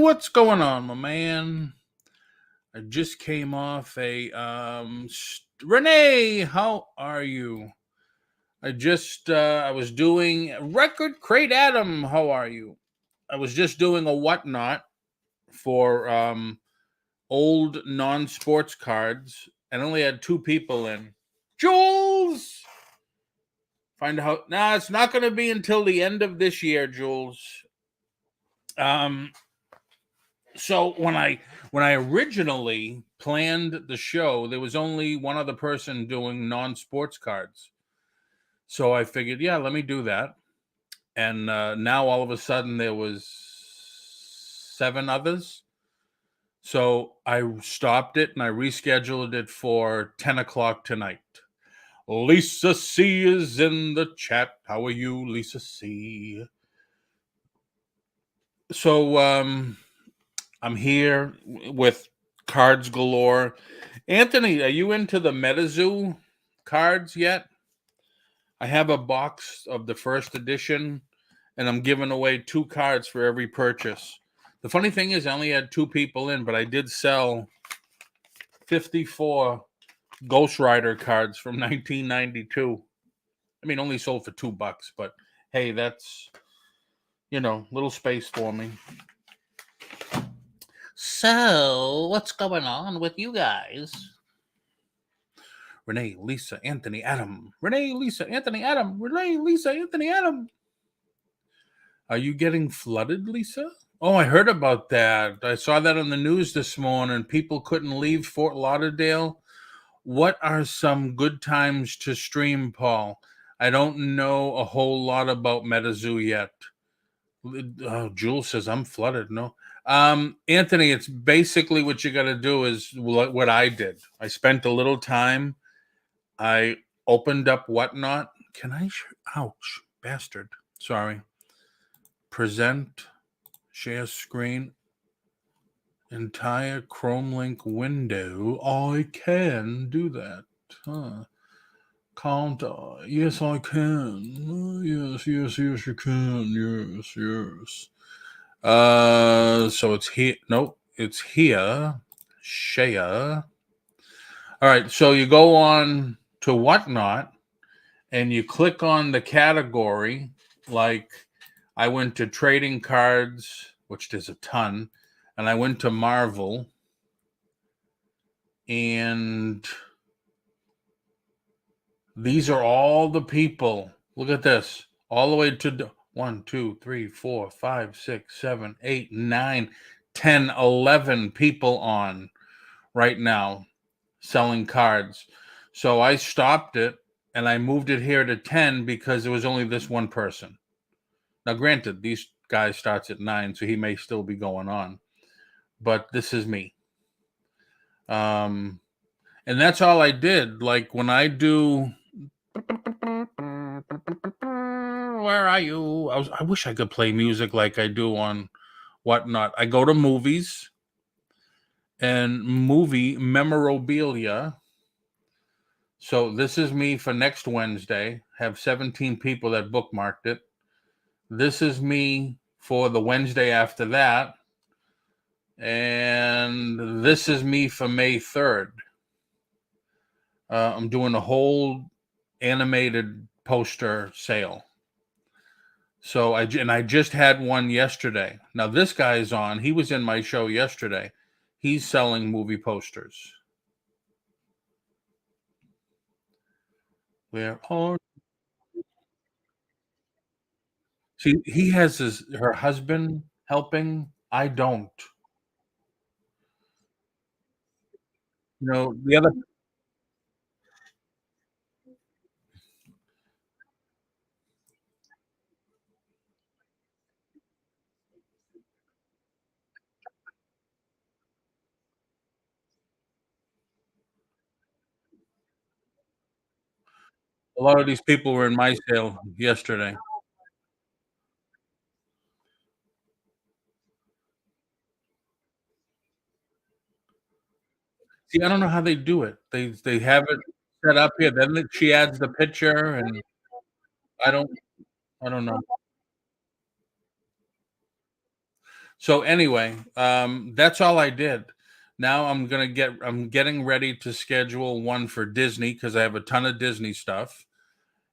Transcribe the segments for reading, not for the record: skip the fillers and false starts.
what's going on, my man? I just came off Renee, how are you? I was doing Record Crate Adam, how are you? I was just doing a whatnot for old non-sports cards and only had two people in. Jules! Find out. Nah, it's not going to be until the end of this year, Jules. Um, so when I originally planned the show, there was only one other person doing non-sports cards. So I figured, yeah, let me do that. And now all of a sudden there was seven others. So I stopped it and I rescheduled it for 10 o'clock tonight. Lisa C is in the chat. How are you, Lisa C? So I'm here with cards galore. Anthony, are you into the MetaZoo cards yet? I have a box of the first edition, and I'm giving away two cards for every purchase. The funny thing is, I only had two people in, but I did sell 54 Ghost Rider cards from 1992. I mean, only sold for $2, but hey, that's, little space for me. So, what's going on with you guys? Renee, Lisa, Anthony, Adam. Renee, Lisa, Anthony, Adam. Renee, Lisa, Anthony, Adam. Are you getting flooded, Lisa? Oh, I heard about that. I saw that on the news this morning. People couldn't leave Fort Lauderdale. What are some good times to stream, Paul? I don't know a whole lot about MetaZoo yet. Jules says I'm flooded. No. Anthony, it's basically what you got to do is what I did. I spent a little time. I opened up whatnot. Can I? Ouch, bastard. Sorry. Present, share screen, entire Chrome link window. I can do that. Huh. Can't I? Yes, I can. Yes, you can. Yes. So it's here. Nope, it's here. Share. All right, so you go on to whatnot and you click on the category. Like I went to trading cards, which there's a ton, and I went to Marvel, and these are all the people. Look at this, all the way to 1, 2, 3, 4, 5, 6, 7, 8, 9, 10, 11 people on right now selling cards. So I stopped it and I moved it here to 10 because there was only this one person. Now, granted, these guys starts at 9, so he may still be going on. But this is me. And that's all I did. Like when I do, where are you? I wish I could play music like I do on whatnot. I go to movies and movie memorabilia. So this is me for next Wednesday. Have 17 people that bookmarked it. This is me for the Wednesday after that. And this is me for May 3rd. I'm doing a whole animated poster sale. So I just had one yesterday. Now this guy's on. He was in my show yesterday. He's selling movie posters. Where are? See, he has her husband helping. I don't. The other a lot of these people were in my sale yesterday. See, I don't know how they do it. They have it set up here, then she adds the picture, and I don't I don't know. So anyway, that's all I did. Now I'm getting ready to schedule one for Disney because I have a ton of Disney stuff,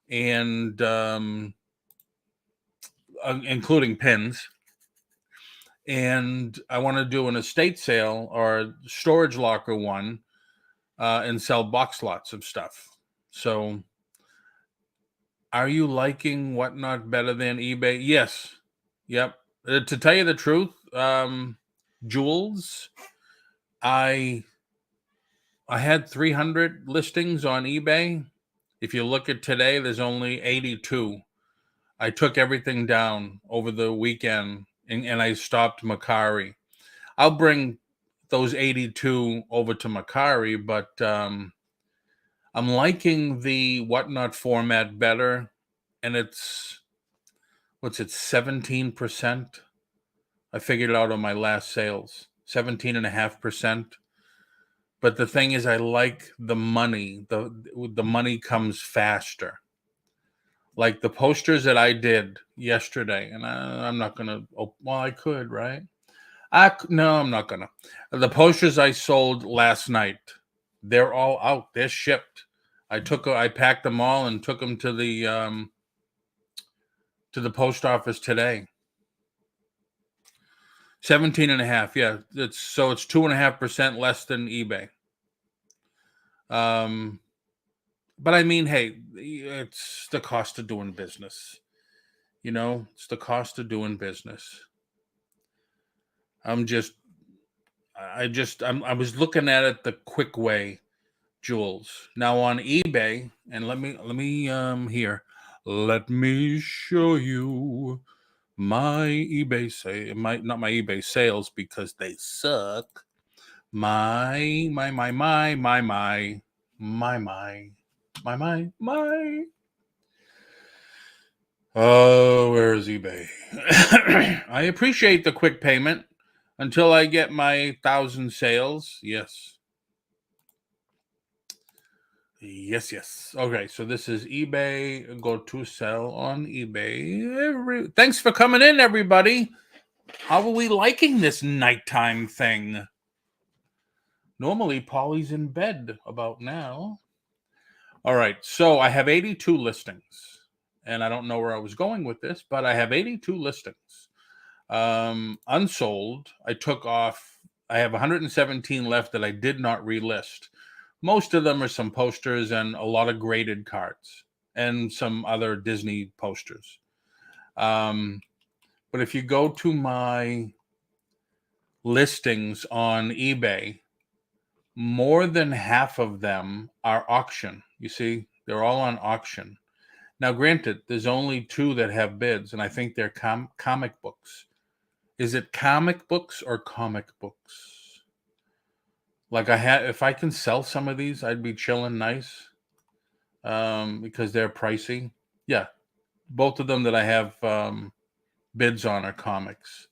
and including pins. And I want to do an estate sale or storage locker one, and sell box lots of stuff. So, are you liking Whatnot better than eBay? Yes. Yep. To tell you the truth, Jules, I I had 300 listings on eBay. If you look at today, there's only 82. I took everything down over the weekend, and I stopped Macari. I'll bring those 82 over to Macari, but I'm liking the Whatnot format better, and it's what's it, 17%? I figured it out on my last sales, 17.5%. But the thing is, I like the money. The money comes faster. Like the posters that I did yesterday, and I'm not gonna. Oh, well, I could, right? No, I'm not gonna. The posters I sold last night, they're all out. They're shipped. I packed them all and took them to the post office today. 17 and a half. Yeah. It's 2.5% less than eBay. Um, but I mean, hey, it's the cost of doing business. It's the cost of doing business. I'm just, I was looking at it the quick way, Jules. Now on eBay, and here, let me show you my eBay say my not my eBay sales because they suck. My. Oh, where is eBay? I appreciate the quick payment until I get my 1,000 sales. Yes. Yes, yes. Okay, so this is eBay. Go to sell on eBay. Thanks for coming in, everybody. How are we liking this nighttime thing? Normally, Polly's in bed about now. All right, so I have 82 listings, and I don't know where I was going with this, but I have 82 listings. Unsold, I took off. I have 117 left that I did not relist. Most of them are some posters and a lot of graded cards and some other Disney posters. But if you go to my listings on eBay, more than half of them are auction. You see, they're all on auction. Now, granted, there's only 2 that have bids, and I think they're comic books. Is it comic books or comic books? Like if I can sell some of these, I'd be chilling nice. Because they're pricey. Yeah, both of them that I have bids on are comics,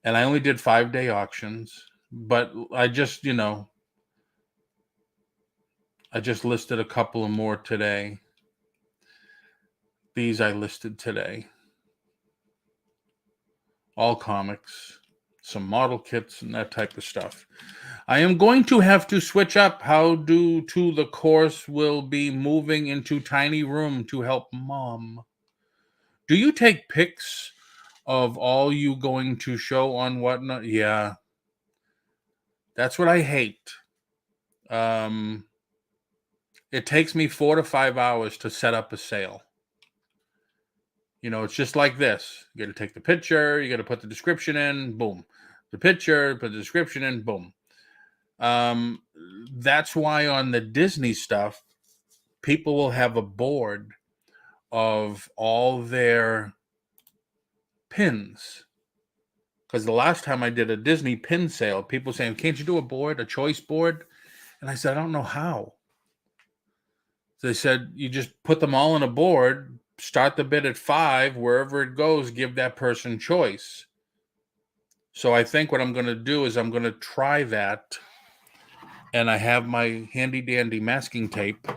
and I only did 5-day auctions. But I just listed a couple of more today. These I listed today. All comics, some model kits, and that type of stuff. I am going to have to switch up how due to the course will be moving into tiny room to help mom. Do you take pics of all you going to show on Whatnot? Yeah. That's what I hate. It takes me 4 to 5 hours to set up a sale. It's just like this. You got to take the picture, you got to put the description in, boom. The picture, put the description in, boom. That's why on the Disney stuff, people will have a board of all their pins. Because the last time I did a Disney pin sale, people saying, "Can't you do a choice board?" And I said, "I don't know how." So they said, "You just put them all on a board, start the bid at 5, wherever it goes, give that person choice." So I think what I'm going to do is I'm going to try that. And I have my handy dandy masking tape,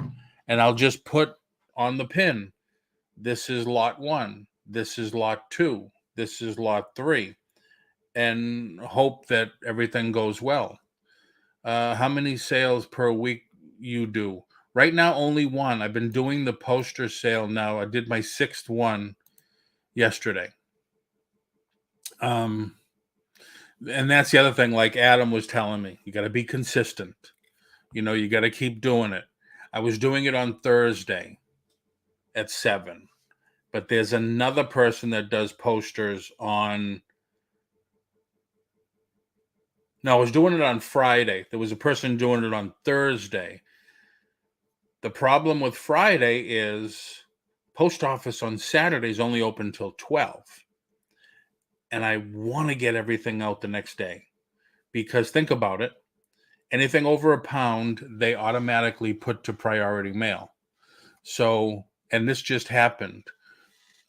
and I'll just put on the pin, this is lot 1, this is lot 2, this is lot 3. and hope that everything goes well. How many sales per week you do? Right now, only one. I've been doing the poster sale now. I did my sixth one yesterday. Um, and that's the other thing, like Adam was telling me, you got to be consistent. You got to keep doing it. I was doing it on Thursday at 7, but there's another person that does posters on. No, I was doing it on Friday. There was a person doing it on Thursday. The problem with Friday is post office on Saturday is only open till 12. And I want to get everything out the next day because think about it. Anything over a pound, they automatically put to priority mail. So, and this just happened.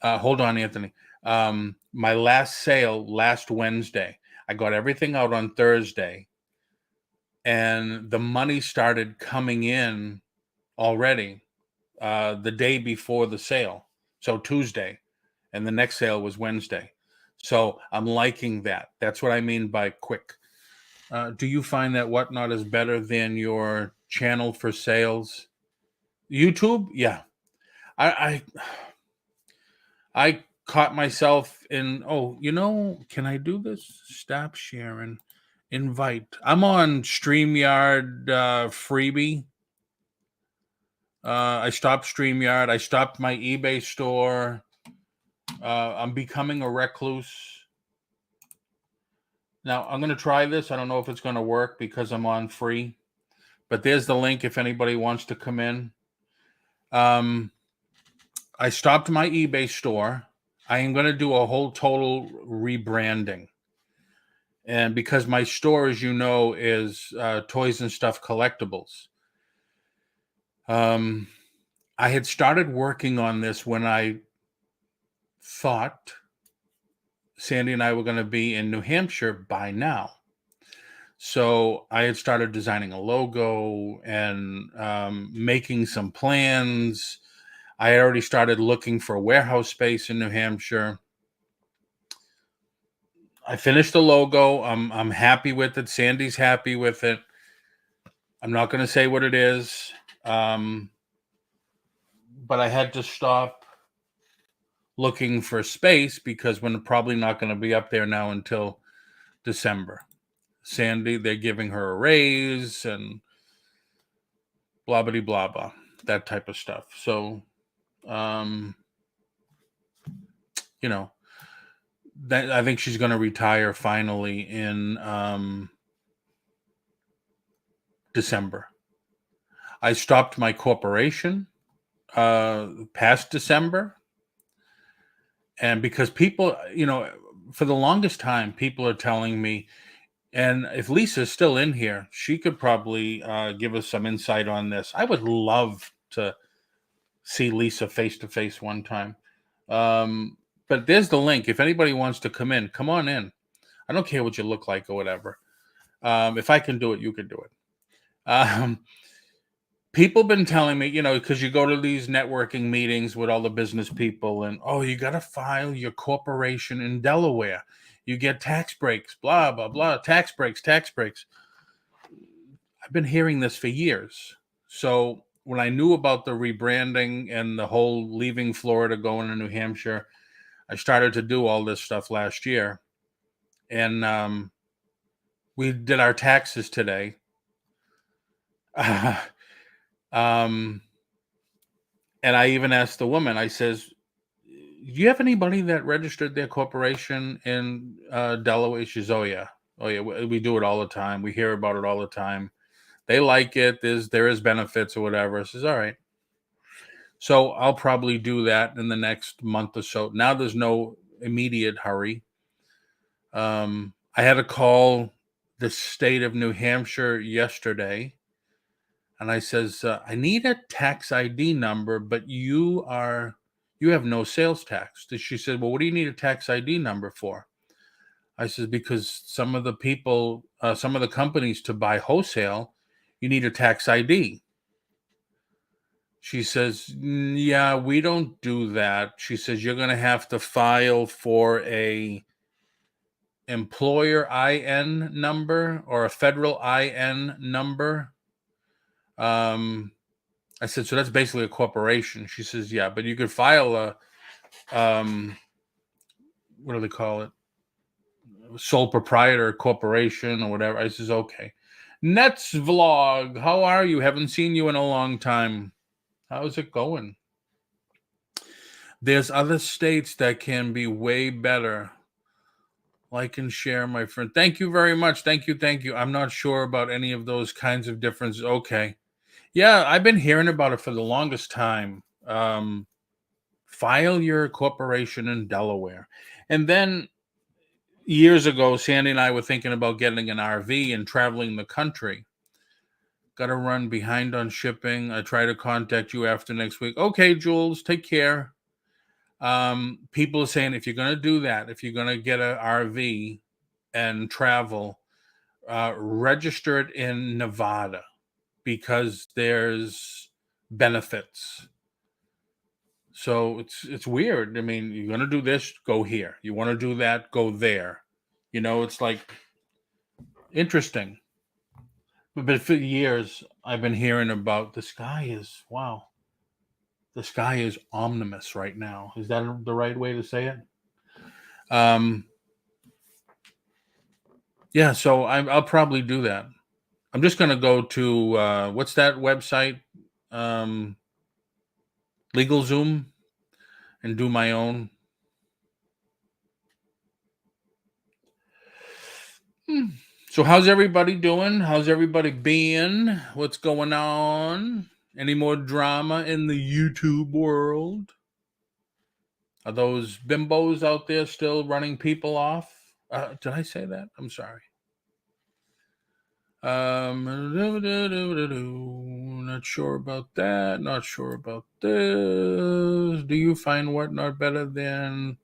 Hold on, Anthony. My last sale last Wednesday, I got everything out on Thursday, and the money started coming in already the day before the sale. So Tuesday, and the next sale was Wednesday. So I'm liking that. That's what I mean by quick. Do you find that Whatnot is better than your channel for sales? YouTube? Yeah. I I caught myself in, oh, can I do this? Stop sharing. Invite. I'm on StreamYard freebie. I stopped StreamYard. I stopped my eBay store. I'm becoming a recluse. Now, I'm going to try this. I don't know if it's going to work because I'm on free. But there's the link if anybody wants to come in. I stopped my eBay store. I am going to do a whole total rebranding. And because my store, as you know, is Toys and Stuff Collectibles. I had started working on this when I thought Sandy and I were going to be in New Hampshire by now. So I had started designing a logo and making some plans. I had already started looking for a warehouse space in New Hampshire. I finished the logo. I'm happy with it. Sandy's happy with it. I'm not going to say what it is, but I had to stop looking for space because we're probably not going to be up there now until December. Sandy, they're giving her a raise and blah, blah, blah, blah, that type of stuff. So, that I think she's going to retire finally in December. I stopped my corporation past December. And because people, for the longest time, people are telling me, and if Lisa's still in here, she could probably give us some insight on this. I would love to see Lisa face to face one time. But there's the link. If anybody wants to come in, come on in. I don't care what you look like or whatever. If I can do it, you can do it. People been telling me, because you go to these networking meetings with all the business people and, oh, you got to file your corporation in Delaware. You get tax breaks, blah, blah, blah, tax breaks. I've been hearing this for years. So when I knew about the rebranding and the whole leaving Florida, going to New Hampshire, I started to do all this stuff last year. And we did our taxes today. And I even asked the woman, I says, do you have anybody that registered their corporation in Delaware? She says, oh yeah, we do it all the time. We hear about it all the time. They like it. There is benefits or whatever. I says, all right. So I'll probably do that in the next month or so. Now there's no immediate hurry. I had to call the state of New Hampshire yesterday. And I says, I need a tax ID number, but you have no sales tax. She said, well, what do you need a tax ID number for? I said, because some of the people, some of the companies to buy wholesale, you need a tax ID. She says, yeah, we don't do that. She says, you're going to have to file for a employer IN number or a federal IN number. I said, so that's basically a corporation. She says, yeah, but you could file a, what do they call it? Sole proprietor corporation or whatever. I says, okay. Nets vlog. How are you? Haven't seen you in a long time. How's it going? There's other states that can be way better. Like and share, my friend. Thank you very much. Thank you. Thank you. I'm not sure about any of those kinds of differences. Okay. Yeah, I've been hearing about it for the longest time. File your corporation in Delaware. And then years ago, Sandy and I were thinking about getting an RV and traveling the country. Got to run behind on shipping. I try to contact you after next week. Okay, Jules, take care. People are saying if you're going to do that, if you're going to get an RV and travel, register it in Nevada because there's benefits. So it's weird. I mean, you're going to do this, go here. You want to do that, go there. It's like interesting. But for years, I've been hearing about the sky is, wow, the sky is omnimus right now. Is that the right way to say it? Yeah, so I'll probably do that. I'm just going to go to, what's that website? LegalZoom and do my own. So how's everybody doing? How's everybody been? What's going on? Any more drama in the YouTube world? Are those bimbos out there still running people off? Did I say that? I'm sorry. Not sure about that. Not sure about this. Do you find Whatnot better than?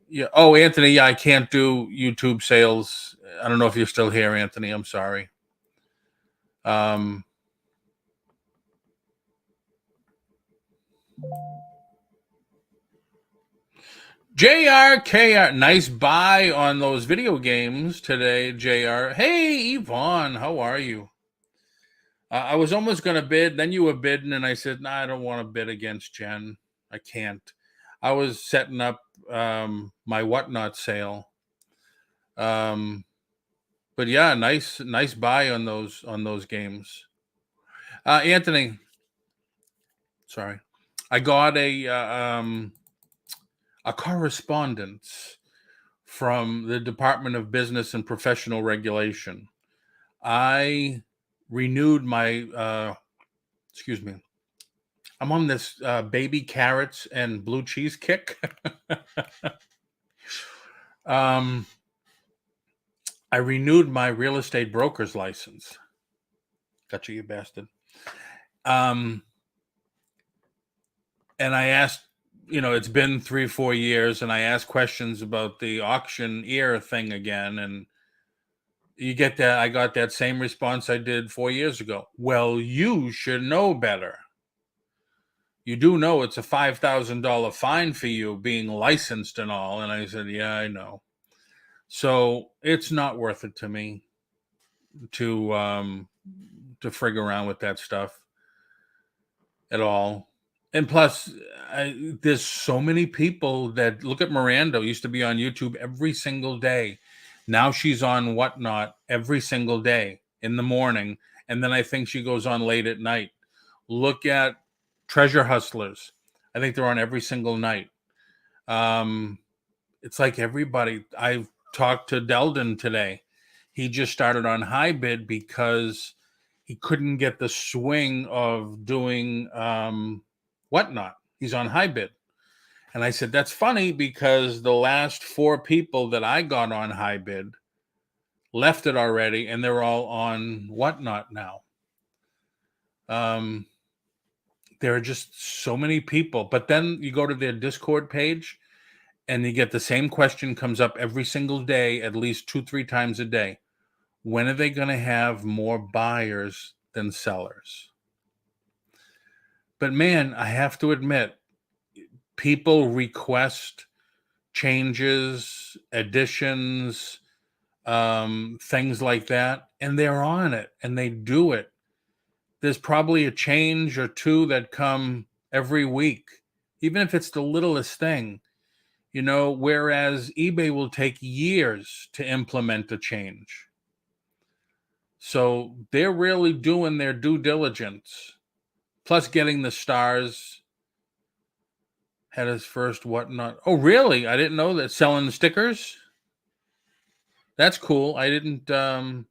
Yeah. Oh, Anthony. Yeah, I can't do YouTube sales. I don't know if you're still here, Anthony. I'm sorry. JRKR, nice buy on those video games today, JR. Hey, Yvonne, how are you? I was almost going to bid, then you were bidding, and I said, nah, I don't want to bid against Jen. I can't. I was setting up my Whatnot sale. But yeah, nice buy on those games. Anthony, sorry. I got a correspondence from the Department of Business and Professional Regulation. I renewed my, excuse me, I'm on this baby carrots and blue cheese kick. I renewed my real estate broker's license. Gotcha, you bastard. And I asked, it's been 3-4 years, and I asked questions about the auctioneer thing again, and you get that. I got that same response I did 4 years ago. Well, you should know better. You do know it's a $5,000 fine for you being licensed and all. And I said, yeah, I know. So it's not worth it to me to frig around with that stuff at all. And plus, there's so many people that look at Miranda, used to be on YouTube every single day. Now she's on Whatnot every single day in the morning. And then I think she goes on late at night. Look at Treasure Hustlers. I think they're on every single night. It's like everybody. I've talked to Deldon today. He just started on high bid because he couldn't get the swing of doing Whatnot. He's on high bid. And I said, that's funny because the last 4 people that I got on high bid left it already, and they're all on Whatnot now. There are just so many people. But then you go to their Discord page, and you get the same question comes up every single day, at least 2-3 times a day. When are they going to have more buyers than sellers? But man, I have to admit, people request changes, additions, things like that, and they're on it and they do it. There's probably a change or two that come every week, even if it's the littlest thing, whereas eBay will take years to implement a change. So they're really doing their due diligence. Plus, getting the stars. Had his first whatnot. Oh, really? I didn't know that. Selling stickers. That's cool. I didn't see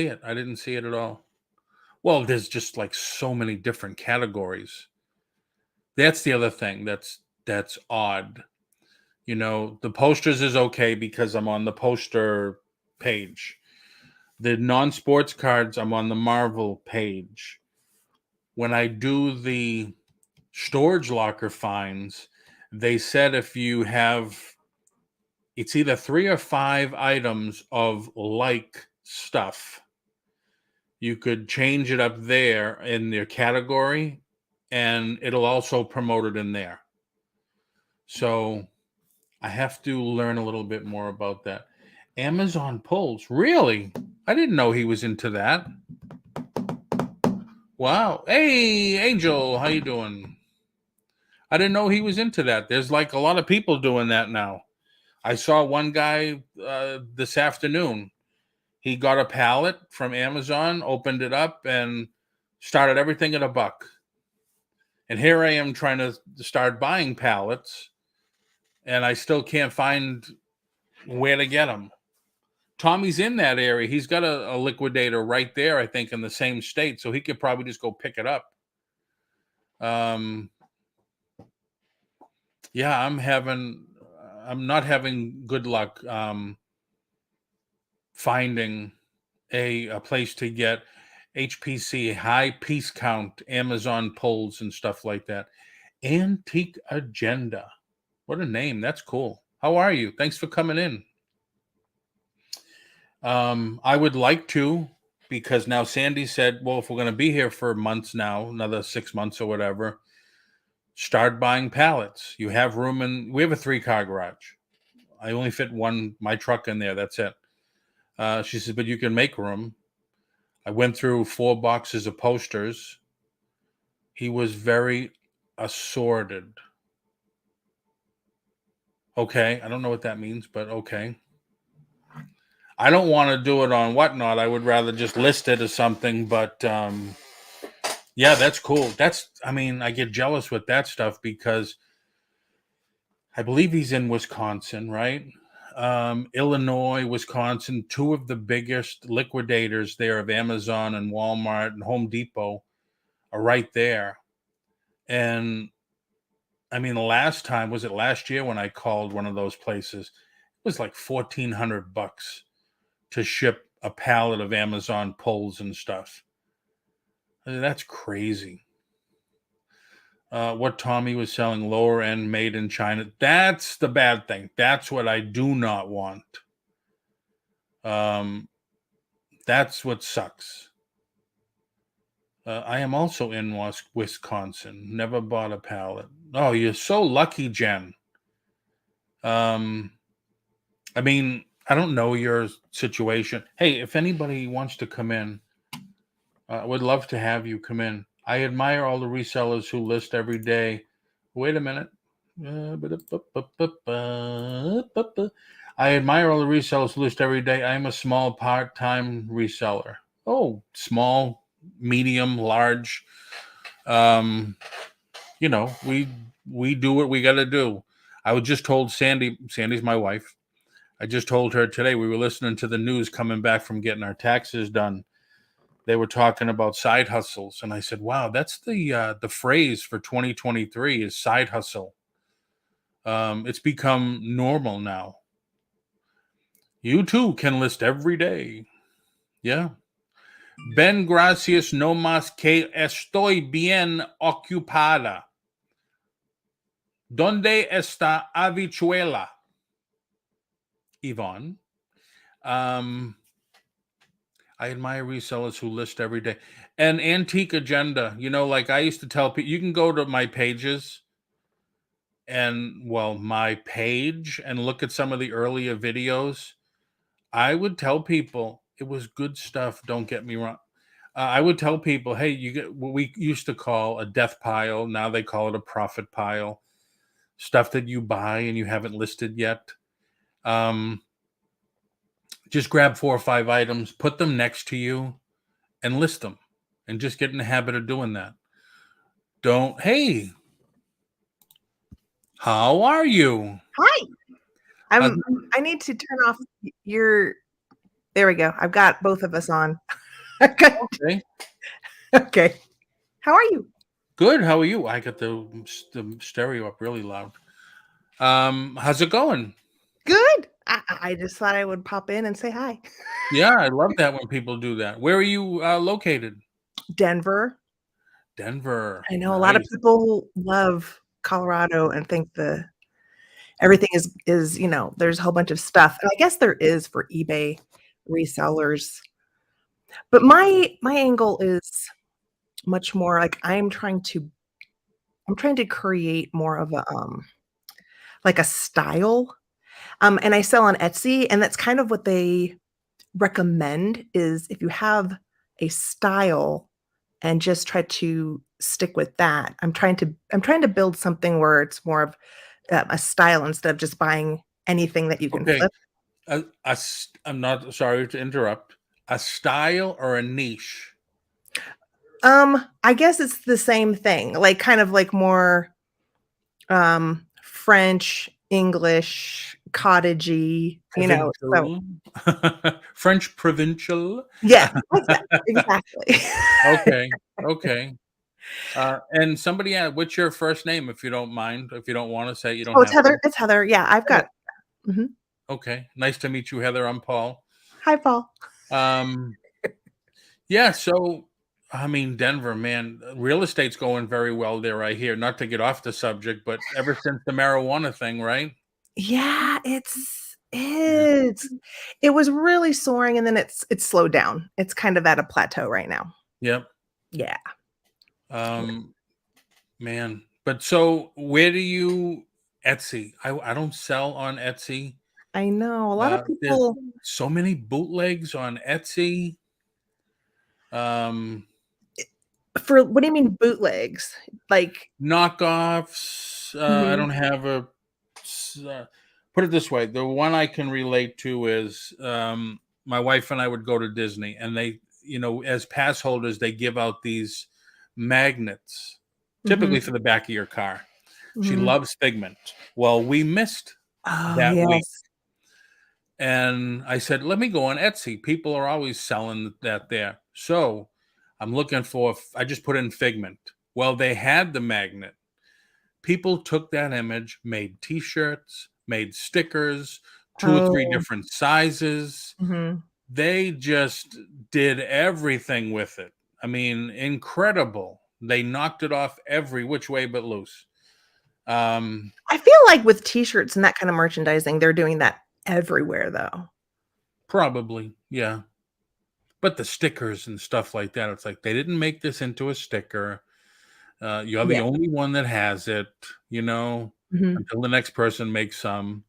it. I didn't see it at all. Well, there's just like so many different categories. That's the other thing that's odd. The posters is okay because I'm on the poster page. The non-sports cards, I'm on the Marvel page. When I do the storage locker finds, they said if you have, it's either 3 or 5 items of like stuff, you could change it up there in their category and it'll also promote it in there. So I have to learn a little bit more about that. Amazon pulls. Really? I didn't know he was into that. Wow. Hey, Angel, how you doing? I didn't know he was into that. There's like a lot of people doing that now. I saw one guy this afternoon. He got a pallet from Amazon, opened it up, and started everything at $1. And here I am trying to start buying pallets, and I still can't find where to get them. Tommy's in that area. He's got a liquidator right there, I think, in the same state, so he could probably just go pick it up. Yeah, I'm not having good luck finding a place to get HPC, high piece count, Amazon pulls and stuff like that. Antique Agenda. What a name. That's cool. How are you? Thanks for coming in. I would like to, because now Sandy said, well, if we're going to be here for months now, another 6 months or whatever, start buying pallets. You have room, and we have a 3-car garage. I only fit my truck in there. That's it. She said, but you can make room. I went through 4 boxes of posters. He was very assorted. Okay. I don't know what that means, but okay. I don't want to do it on Whatnot. I would rather just list it as something, but yeah, that's cool. I get jealous with that stuff because I believe he's in Wisconsin, right? Illinois, Wisconsin, 2 of the biggest liquidators there of Amazon and Walmart and Home Depot are right there. And the last time, was it last year when I called one of those places? It was like $1,400 to ship a pallet of Amazon pulls and stuff. That's crazy. What Tommy was selling, lower end, made in China. That's the bad thing. That's what I do not want. That's what sucks. I am also in Wisconsin. Never bought a pallet. Oh, you're so lucky, Jen. I don't know your situation. Hey, if anybody wants to come in, I would love to have you come in. I admire all the resellers who list every day. Wait a minute. I admire all the resellers who list every day. I am a small part-time reseller. Oh, small, medium, large. We do what we got to do. I was just told Sandy's my wife. I just told her today, we were listening to the news coming back from getting our taxes done. They were talking about side hustles, and I said, wow, that's the phrase for 2023 is side hustle. It's become normal now. You too can list every day. Yeah. Ben, gracias, no más que estoy bien ocupada. ¿Dónde está habichuela? Yvonne. I admire resellers who list every day. And Antique Agenda, like I used to tell people, you can go to my pages and well, my page and look at some of the earlier videos, I would tell people it was good stuff. Don't get me wrong. I would tell people, hey, you get what we used to call a death pile. Now they call it a profit pile. Stuff that you buy and you haven't listed yet. Um, just grab 4 or 5 items, put them next to you, and list them, and just get in the habit of doing that. Don't, hey, how are you? Hi. How's I need to turn off your there we go. I've got both of us on. Okay. okay? Okay. How are you? Good. How are you? I got the stereo up really loud. How's it going? Good. I just thought I would pop in and say hi. Yeah, I love that when people do that. Where are you located? Denver. Denver. I know a lot of Nice. people love Colorado and think everything is, there's a whole bunch of stuff. And I guess there is for eBay resellers. But my angle is much more like I'm trying to create more of a like a style. And I sell on Etsy, and that's kind of what they recommend is if you have a style and just try to stick with that. I'm trying to build something where it's more of a style instead of just buying anything that you can Okay. flip. I'm not sorry to interrupt. A style or a niche? I guess it's the same thing, like kind of like more French, English, cottagey, so Provincial? French provincial? yeah, like that. Exactly. Okay. Okay. And somebody what's your first name, if you don't mind? If you don't want to say, you don't Oh, it's have to. Heather. It's Heather. Yeah, I've got mhm. Okay. Nice to meet you, Heather. I'm Paul. Hi, Paul. Um, yeah, so I mean, Denver, man, real estate's going very well there, I hear. Not to get off the subject, but ever since the marijuana thing, right? Yeah, Yeah. it was really soaring and then it's slowed down. It's kind of at a plateau right now. Yep. Yeah. Um, man. But so where do you Etsy? I don't sell on Etsy. I know. A lot of There's people so many bootlegs on Etsy. Um, for what do you mean bootlegs? Like knockoffs. I mhm. don't have put it this way. The one I can relate to is my wife and I would go to Disney, and they, as pass holders, they give out these magnets, Mhm. typically for the back of your car. She Mhm. loves Figment. Well, we missed Oh, that week. yes. And I said, let me go on Etsy. People are always selling that there. So I'm looking for, I just put in Figment. Well, they had the magnet. People took that image, made t-shirts, made stickers, 2 or 3 Oh, different sizes. mhm. They just did everything with it. I mean, incredible. They knocked it off every which way but loose. Um, I feel like with t-shirts and that kind of merchandising, they're doing that everywhere though. Probably, yeah. But the stickers and stuff like that, it's like they didn't make this into a sticker. You're the Yeah. only one that has it, Mhm. until the next person makes some.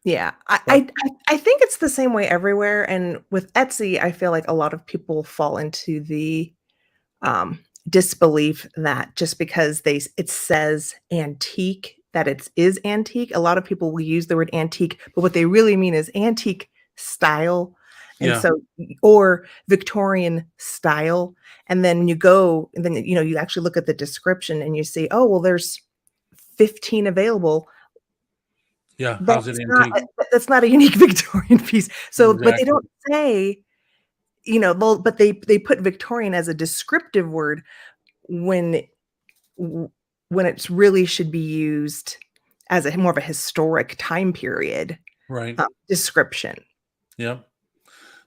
Yeah, But I think it's the same way everywhere, and with Etsy, I feel like a lot of people fall into the, disbelief that just because it says antique, that it is antique. A lot of people will use the word antique, but what they really mean is antique style, and yeah, so or Victorian style, and then you go and then, you actually look at the description and you see, "Oh, well, there's 15 available." yeah. How's it That's not antique? that's not a unique Victorian piece. So, but they Exactly. don't say, but they put Victorian as a descriptive word when w when it's really should be used as a more of a historic time period, Right. description. Yep.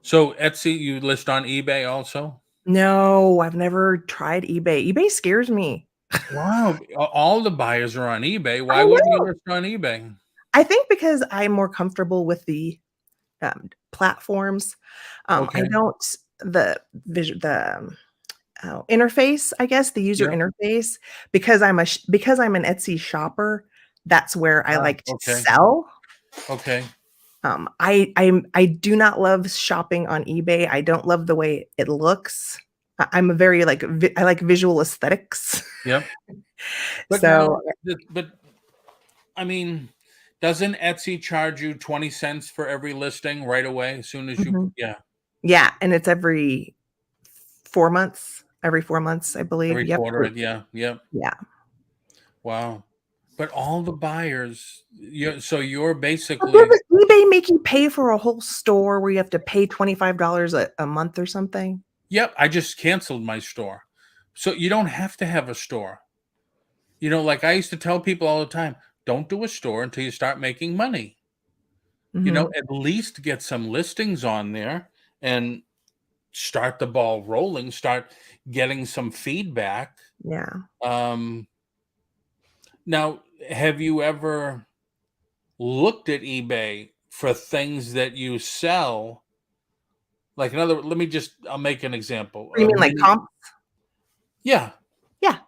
So Etsy, you list on eBay also? No, I've never tried eBay. eBay scares me. Wow. All the buyers are on eBay. I Why wouldn't you know. list on eBay? I think because I'm more comfortable with the, platforms. I Okay. don't the interface, I guess, the user Yep. interface, because I'm an Etsy shopper, That's where I like to Okay. sell. Okay. I do not love shopping on eBay. I don't love the way it looks. I'm a very like I like visual aesthetics. Yep. But So now, but I mean, doesn't Etsy charge you 20 cents for every listing right away as soon as you mhm. yeah, Yeah, and it's every 4 months. Every 4 months, I believe. every Yep. quarter, yeah, yep. Yeah. Wow. But all the buyers, so you're But basically doesn't eBay make you pay for a whole store where you have to pay $25 a month or something? yep, I just canceled my store. So you don't have to have a store. Like I used to tell people all the time, don't do a store until you start making money. Mhm. At least get some listings on there and start the ball rolling, start getting some feedback. Yeah. Um, Now, have you ever looked at eBay for things that you sell? Like another, I'll make an example. What do you mean, like comp? Yeah. Yeah,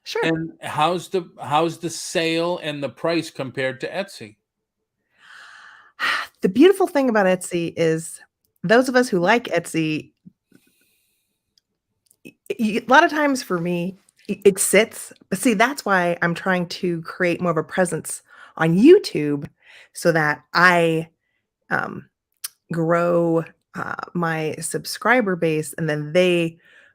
sure. And how's the sale and the price compared to Etsy? The beautiful thing about Etsy is those of us who like Etsy, a lot of times for me, it sits. But see, that's why I'm trying to create more of a presence on YouTube so that I um, grow my subscriber base. And then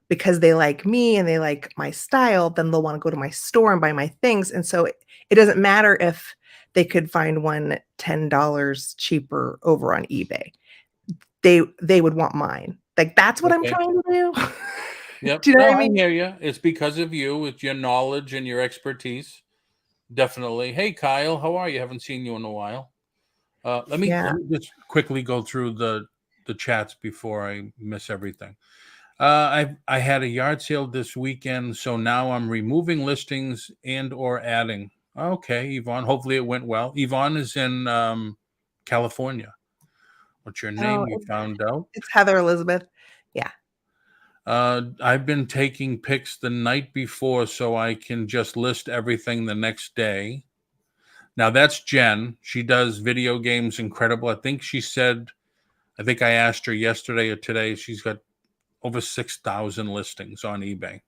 because they like me and they like my style, then they'll want to go to my store and buy my things. And so it doesn't matter if they could find one $10 cheaper over on eBay. They would want mine. Like, that's what I'm Okay. trying to do. Yep. Do you know No, what I I mean? hear you. It's because of you, it's your knowledge and your expertise. Definitely. Hey, Kyle, how are you? Haven't seen you in a while. Let Yeah. me just quickly go through the chats before I miss everything. I had a yard sale this weekend, so now I'm removing listings and or adding. Okay, Yvonne. Hopefully it went well. Yvonne is in California. What's your Oh, name? We found out. it's Heather Elizabeth. Yeah. I've been taking pics the night before so I can just list everything the next day. Now that's Jen. She does video games incredible. I think I asked her yesterday or today. She's got over 6,000 listings on eBay.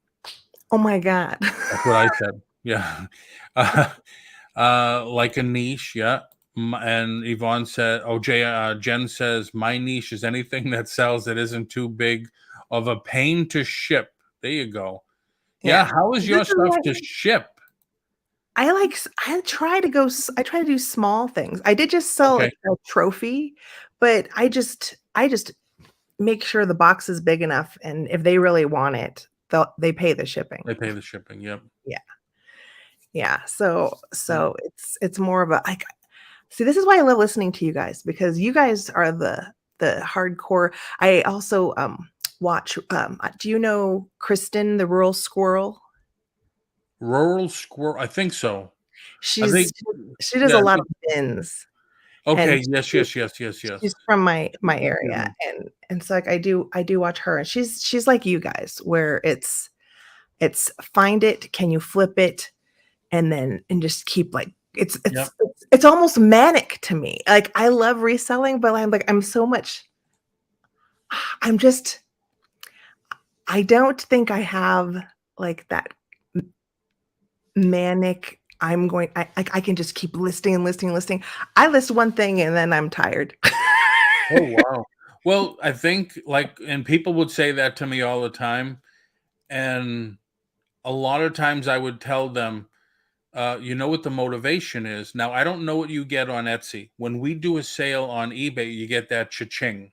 Oh my God. That's what I said. Yeah. Like a niche. Yeah. And Yvonne said, Jen says, my niche is anything that sells that isn't too big of a pain to ship. There you go. Yeah. Yeah. How is This your is stuff like to ship? I try to do small things. I did just sell Okay. a trophy, but I just make sure the box is big enough, and if they really want it, they pay the shipping. They pay the shipping. Yep. Yeah. Yeah. So Yep. so it's more of a like see, this is why I love listening to you guys because you guys are the hardcore. I also watch do you know Kristen the rural squirrel? Rural squirrel. I think so. I She's think, she does yeah. a lot of bins and Okay. Yes, yes, yes, yes, yes. she's from my area, Mhm. and so, like, I do watch her, and she's like you guys, where it's find it, can you flip it, and just keep, like Yep. it's almost manic to me, like, I love reselling, but I'm so much I'm just I don't think I have, like, that manic, I can just keep listing and listing and listing. I list one thing, and then I'm tired. Oh, wow. Well, I think and people would say that to me all the time. And a lot of times I would tell them, you know what the motivation is. Now, I don't know what you get on Etsy. When we do a sale on eBay, you get that cha-ching.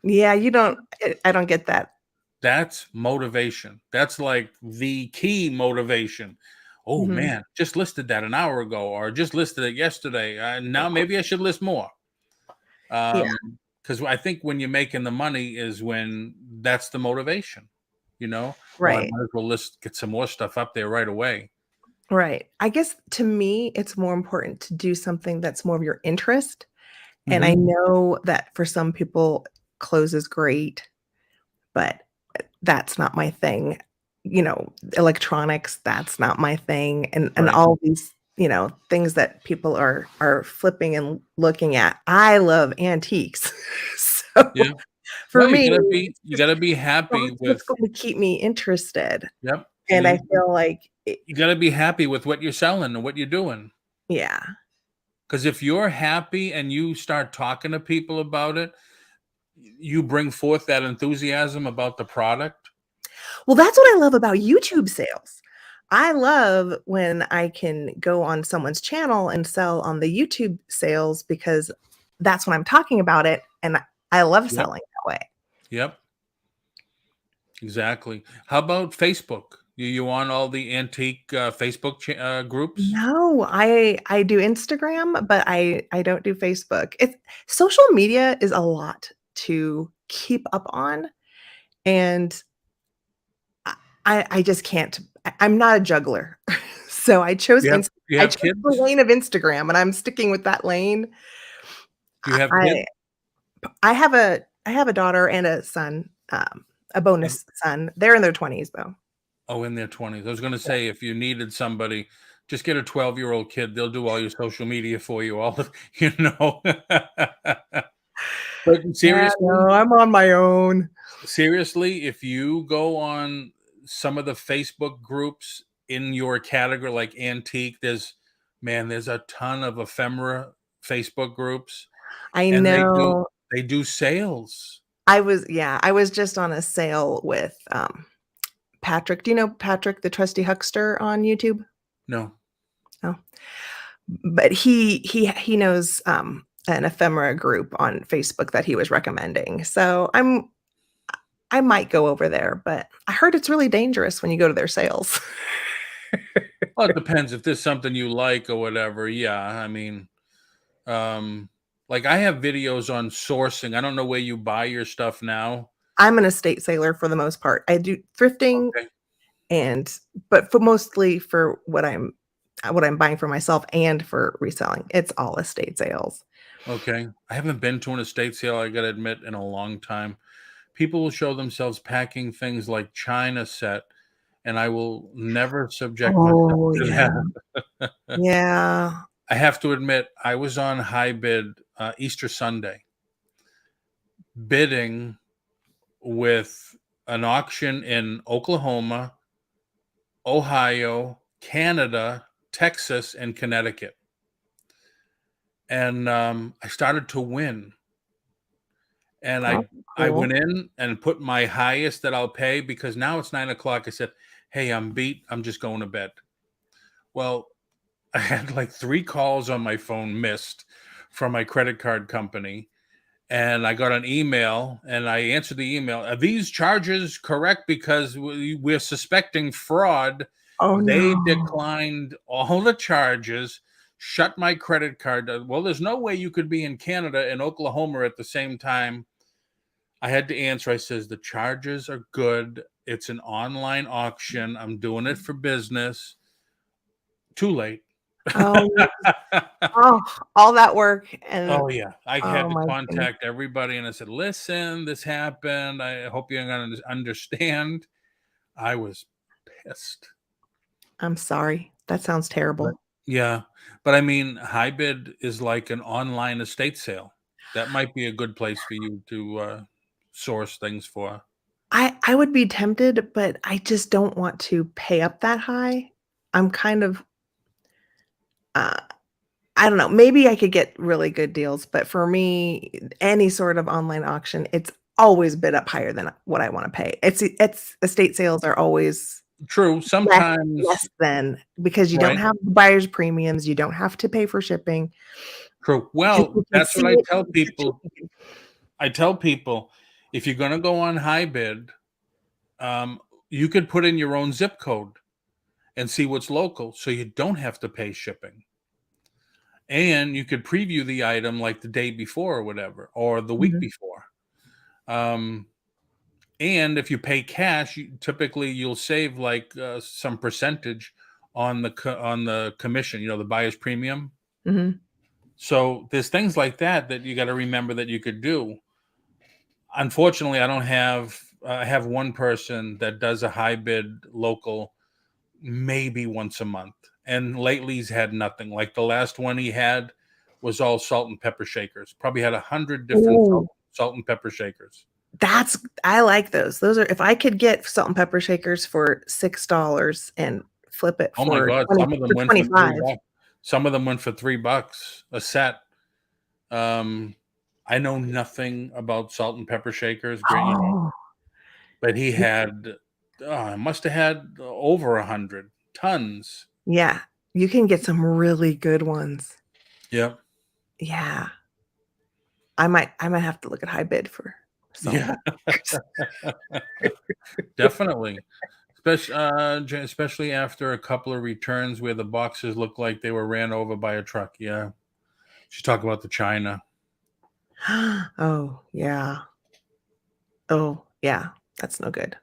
Yeah, you don't I don't get that. That's motivation. That's like the key motivation. Oh Mhm. man, just listed that an hour ago, or just listed it yesterday. Now maybe I should list more. Yeah, Um, because I think when you're making the money is when that's the motivation. Well, I right, might as well get some more stuff up there right away. right. I guess to me, it's more important to do something that's more of your interest, and I Hmm. know that for some people, clothes is great, but that's not my thing. Electronics, that's not my thing, and Right. all these things that people are flipping and looking at. I love antiques. So Yeah. for No, me, it's you just gotta be happy that's what's with. going to keep me interested. Yep. And And I feel like you gotta be happy with what you're selling and what you're doing. yeah. Because if you're happy and you start talking to people about it, you bring forth that enthusiasm about the product. Well, that's what I love about YouTube sales. I love when I can go on someone's channel and sell on the YouTube sales because that's when I'm talking about it, and I love Yep. selling that way. Yep. Exactly. How about Facebook? You on all the antique Facebook groups? No, I do Instagram, but I don't do Facebook. It's social media is a lot to keep up on, and I just can't. I'm not a juggler. So You I have chose the kids? lane of Instagram, and I'm sticking with that lane. Do you have kids? I I have a daughter and a son, a Um, bonus son. They're in their 20s though. Oh, in their 20s. I was going to Yeah. say, if you needed somebody, just get a 12-year-old kid. They'll do all your social media for you. All the, you know. But Yeah, no, I'm on my own. seriously, if you go on some of the Facebook groups in your category, like antique, there's a ton of ephemera Facebook groups, I and know. they do sales. I was just on a sale with, Patrick. Do you know Patrick, the trusty huckster on YouTube? No. Oh, but he knows, an ephemera group on Facebook that he was recommending. So I might go over there, but I heard it's really dangerous when you go to their sales. Well, it depends if there's something you like or whatever. Yeah, I mean, um, like I have videos on sourcing. I don't know where you buy your stuff now. I'm an estate sailor for the most part. I do thrifting Okay. and but for mostly for what I'm buying for myself and for reselling. It's all estate sales. Okay. I haven't been to an estate sale, I gotta admit, in a long time. People will show themselves packing things like China set, and I will never subject myself Oh, to yeah. that. Yeah. I have to admit, I was on high bid Easter Sunday, bidding with an auction in Oklahoma, Ohio, Canada, Texas, and Connecticut. And I started to win. And Oh, I cool. went in and put my highest that I'll pay because now it's 9 o'clock. I said, "Hey, I'm beat. I'm just going to bed." Well, I had like 3 calls on my phone missed from my credit card company, and I got an email, and I answered the email. Are these charges correct? Because we're suspecting fraud. Oh, They no. declined all the charges, shut my credit card. Well, there's no way you could be in Canada and Oklahoma at the same time. I had to answer. I says the charges are good. It's an online auction. I'm doing it for business. Too late. Oh, oh, all that work and Oh yeah, I had oh to my goodness. contact everybody, and I said, "Listen, this happened. I hope you're gonna understand." I was pissed. I'm sorry. That sounds But terrible. yeah, but I mean, Hybid is like an online estate sale. That might be a good place for you to source things for. I would be tempted, but I just don't want to pay up that high. I'm kind of, uh, I don't know, maybe I could get really good deals, but for me, any sort of online auction, it's always bid up higher than what I wanna pay. It's estate sales are always True. less Sometimes, less than because you don't right? have buyer's premiums, you don't have to pay for shipping. True. People Well, can that's see what I it, tell you can touch people. it, you can I tell people, if you're gonna go on Hybid, um, you could put in your own zip code and see what's local, so you don't have to pay shipping. And you could preview the item like the day before or whatever, or the week Mhm, before. Um, and if you pay cash, typically you'll save like some percentage on on the commission. You know, the buyer's premium. mhm. So there's things like that that you got to remember that you could do. Unfortunately, I don't have. I have one person that does a high bid local maybe once a month, and lately he's had nothing. Like the last one he had was all salt and pepper shakers. Probably had 100 different Ooh, salt and pepper shakers. I like those. Those are if I could get salt and pepper shakers for $6 and flip it Oh my for God, 20 some of them for went for 25. $3. Some of them went for $3 a set. Um, I know nothing about salt and pepper shakers, great, Oh, but he had, must have had over 100 tons. yeah. You can get some really good ones. Yep. Yeah. I might have to look at high bid for salt Yeah, and pepper. definitely. Especially after a couple of returns where the boxes looked like they were ran over by a truck. Yeah. She's talking about the China. Oh, yeah. Oh, yeah. That's no good.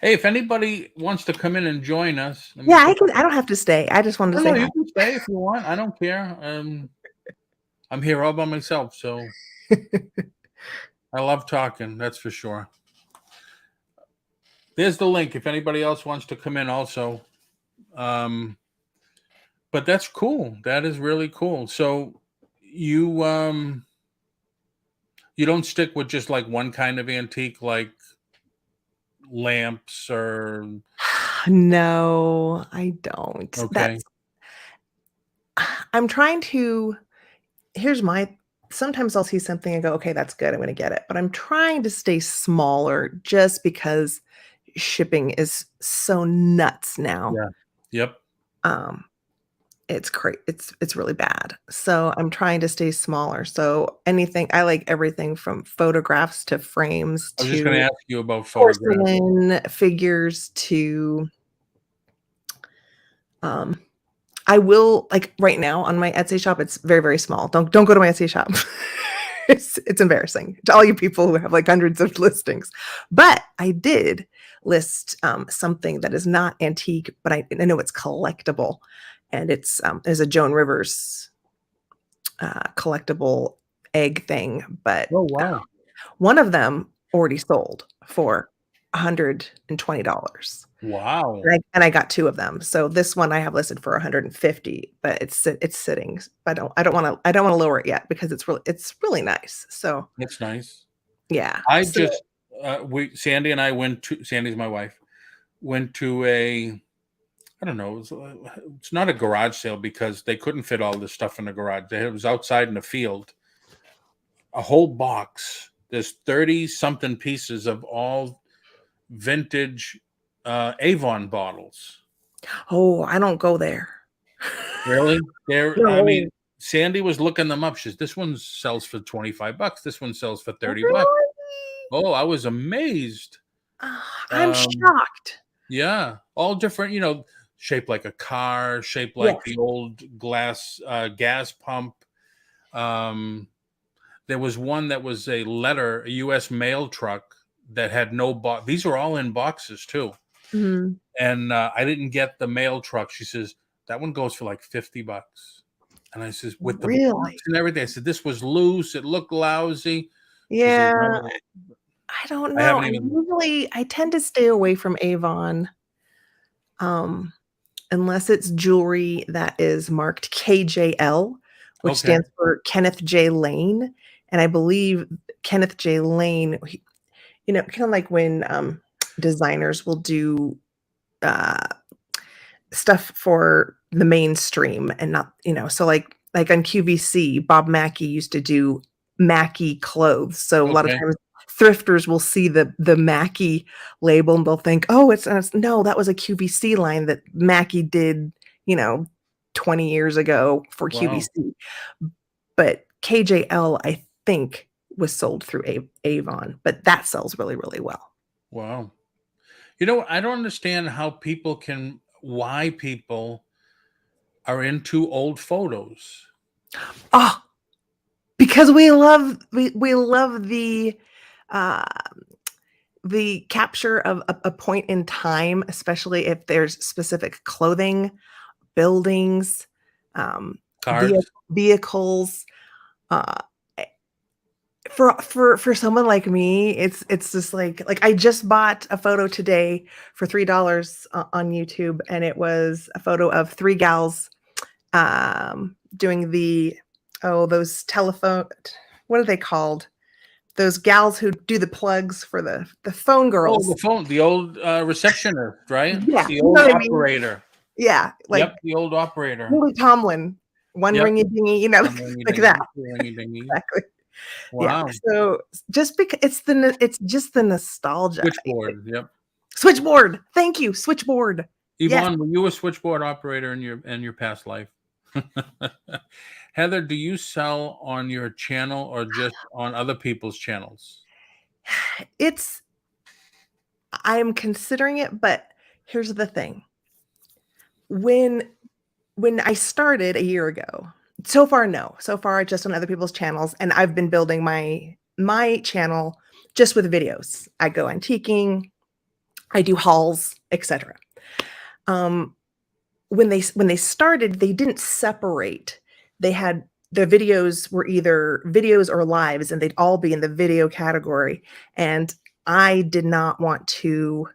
Hey, if anybody wants to come in and join us, let me Yeah, put. I don't have to stay. I just wanted to No, say no, hi. you can stay if you want. I don't care. I'm here all by myself, so I love talking. That's for sure. There's the link if anybody else wants to come in also. Um, but that's cool. That is really cool. So you you don't stick with just like one kind of antique, like lamps or No, I don't. okay. I'm trying to here's my sometimes I'll see something and go, "Okay, that's good. I'm gonna get it." But I'm trying to stay smaller just because shipping is so nuts now. Yeah. Yep. Um, it's really bad. So I'm trying to stay smaller. So anything I like everything from photographs to frames I was just going to to ask you about photographs. porcelain figures to um I will like right now on my Etsy shop, it's very, very small. Don't go to my Etsy shop. It's embarrassing to all you people who have like hundreds of listings. But I did list something that is not antique, but I know it's collectible, and it's is a Joan Rivers collectible egg thing. But Oh wow. one of them already sold for $120. Wow. And I got 2 of them. So this one I have listed for 150, but it's sitting. I don't wanna lower it yet because it's really nice. So, That's nice. yeah. I So just we Sandy and I went to Sandy's my wife went to a I don't know it's not a garage sale because they couldn't fit all this stuff in the garage. It was outside in the field. A whole box. There's 30 something pieces of all vintage Avon bottles. oh, I don't go there. Really? I mean, No. Sandy was looking them up. She's this one sells for $25. This one sells for $30. Really? Oh, I was amazed. I'm Um, shocked. yeah, all different, shaped like a car, shaped like Yes. the old glass gas pump. Um, there was one that was a U.S. mail truck that had no box. These are all in boxes too. Mhm. And I didn't get the mail truck. She says, that one goes for like $50. And I says, with the box Really? and everything, I said, this was loose. It looked lousy. She says, Yeah, no, I don't I know. haven't even. I tend to stay away from Avon, um, unless it's jewelry that is marked KJL, which Okay. stands for Kenneth J. Lane, and I believe Kenneth J. Lane, kinda like when, designers will do, uh, stuff for the mainstream and not so, like on QVC, Bob Mackie used to do Mackie clothes, so a lot of Okay. times thrifters will see the Mackie label and they'll think, "Oh, it's" no, that was a QVC line that Mackie did, you know, 20 years ago for Wow. QVC. But KJL, I think, was sold through Avon, but that sells really, really well. Wow. I don't understand why people are into old photos. Oh, because we love uh, the capture of a point in time, especially if there's specific clothing, buildings, um, vehi Cars. vehicles, uh, eh, For someone like me, it's just like I just bought a photo today for $3 on YouTube, and it was a photo of three gals doing those telephone, what are they called? Those gals who do the plugs for the phone Oh, girls. the phone, the old receptionist, right? Yeah, The you know old what I mean? operator. Yeah, Yep, like the old operator. Lily Tomlin, one Yep. ringy dingy, One ringy like that. dingy, two ringy dingy. Exactly. Yeah. Wow. So just because it's just the nostalgia. Switchboard. Yep. Switchboard. Thank you. Switchboard. Yes. Yvonne, were you a switchboard operator in your past life? Heather, do you sell on your channel or just on other people's channels? It's I'm considering it, but here's the thing. When I started a year ago, so far no. So far just on other people's channels, and I've been building my channel just with videos. I go antiquing, I do hauls, etc. Um, when they started, they didn't separate. They had the videos were either videos or lives, and they'd all be in the video category. And I did not want to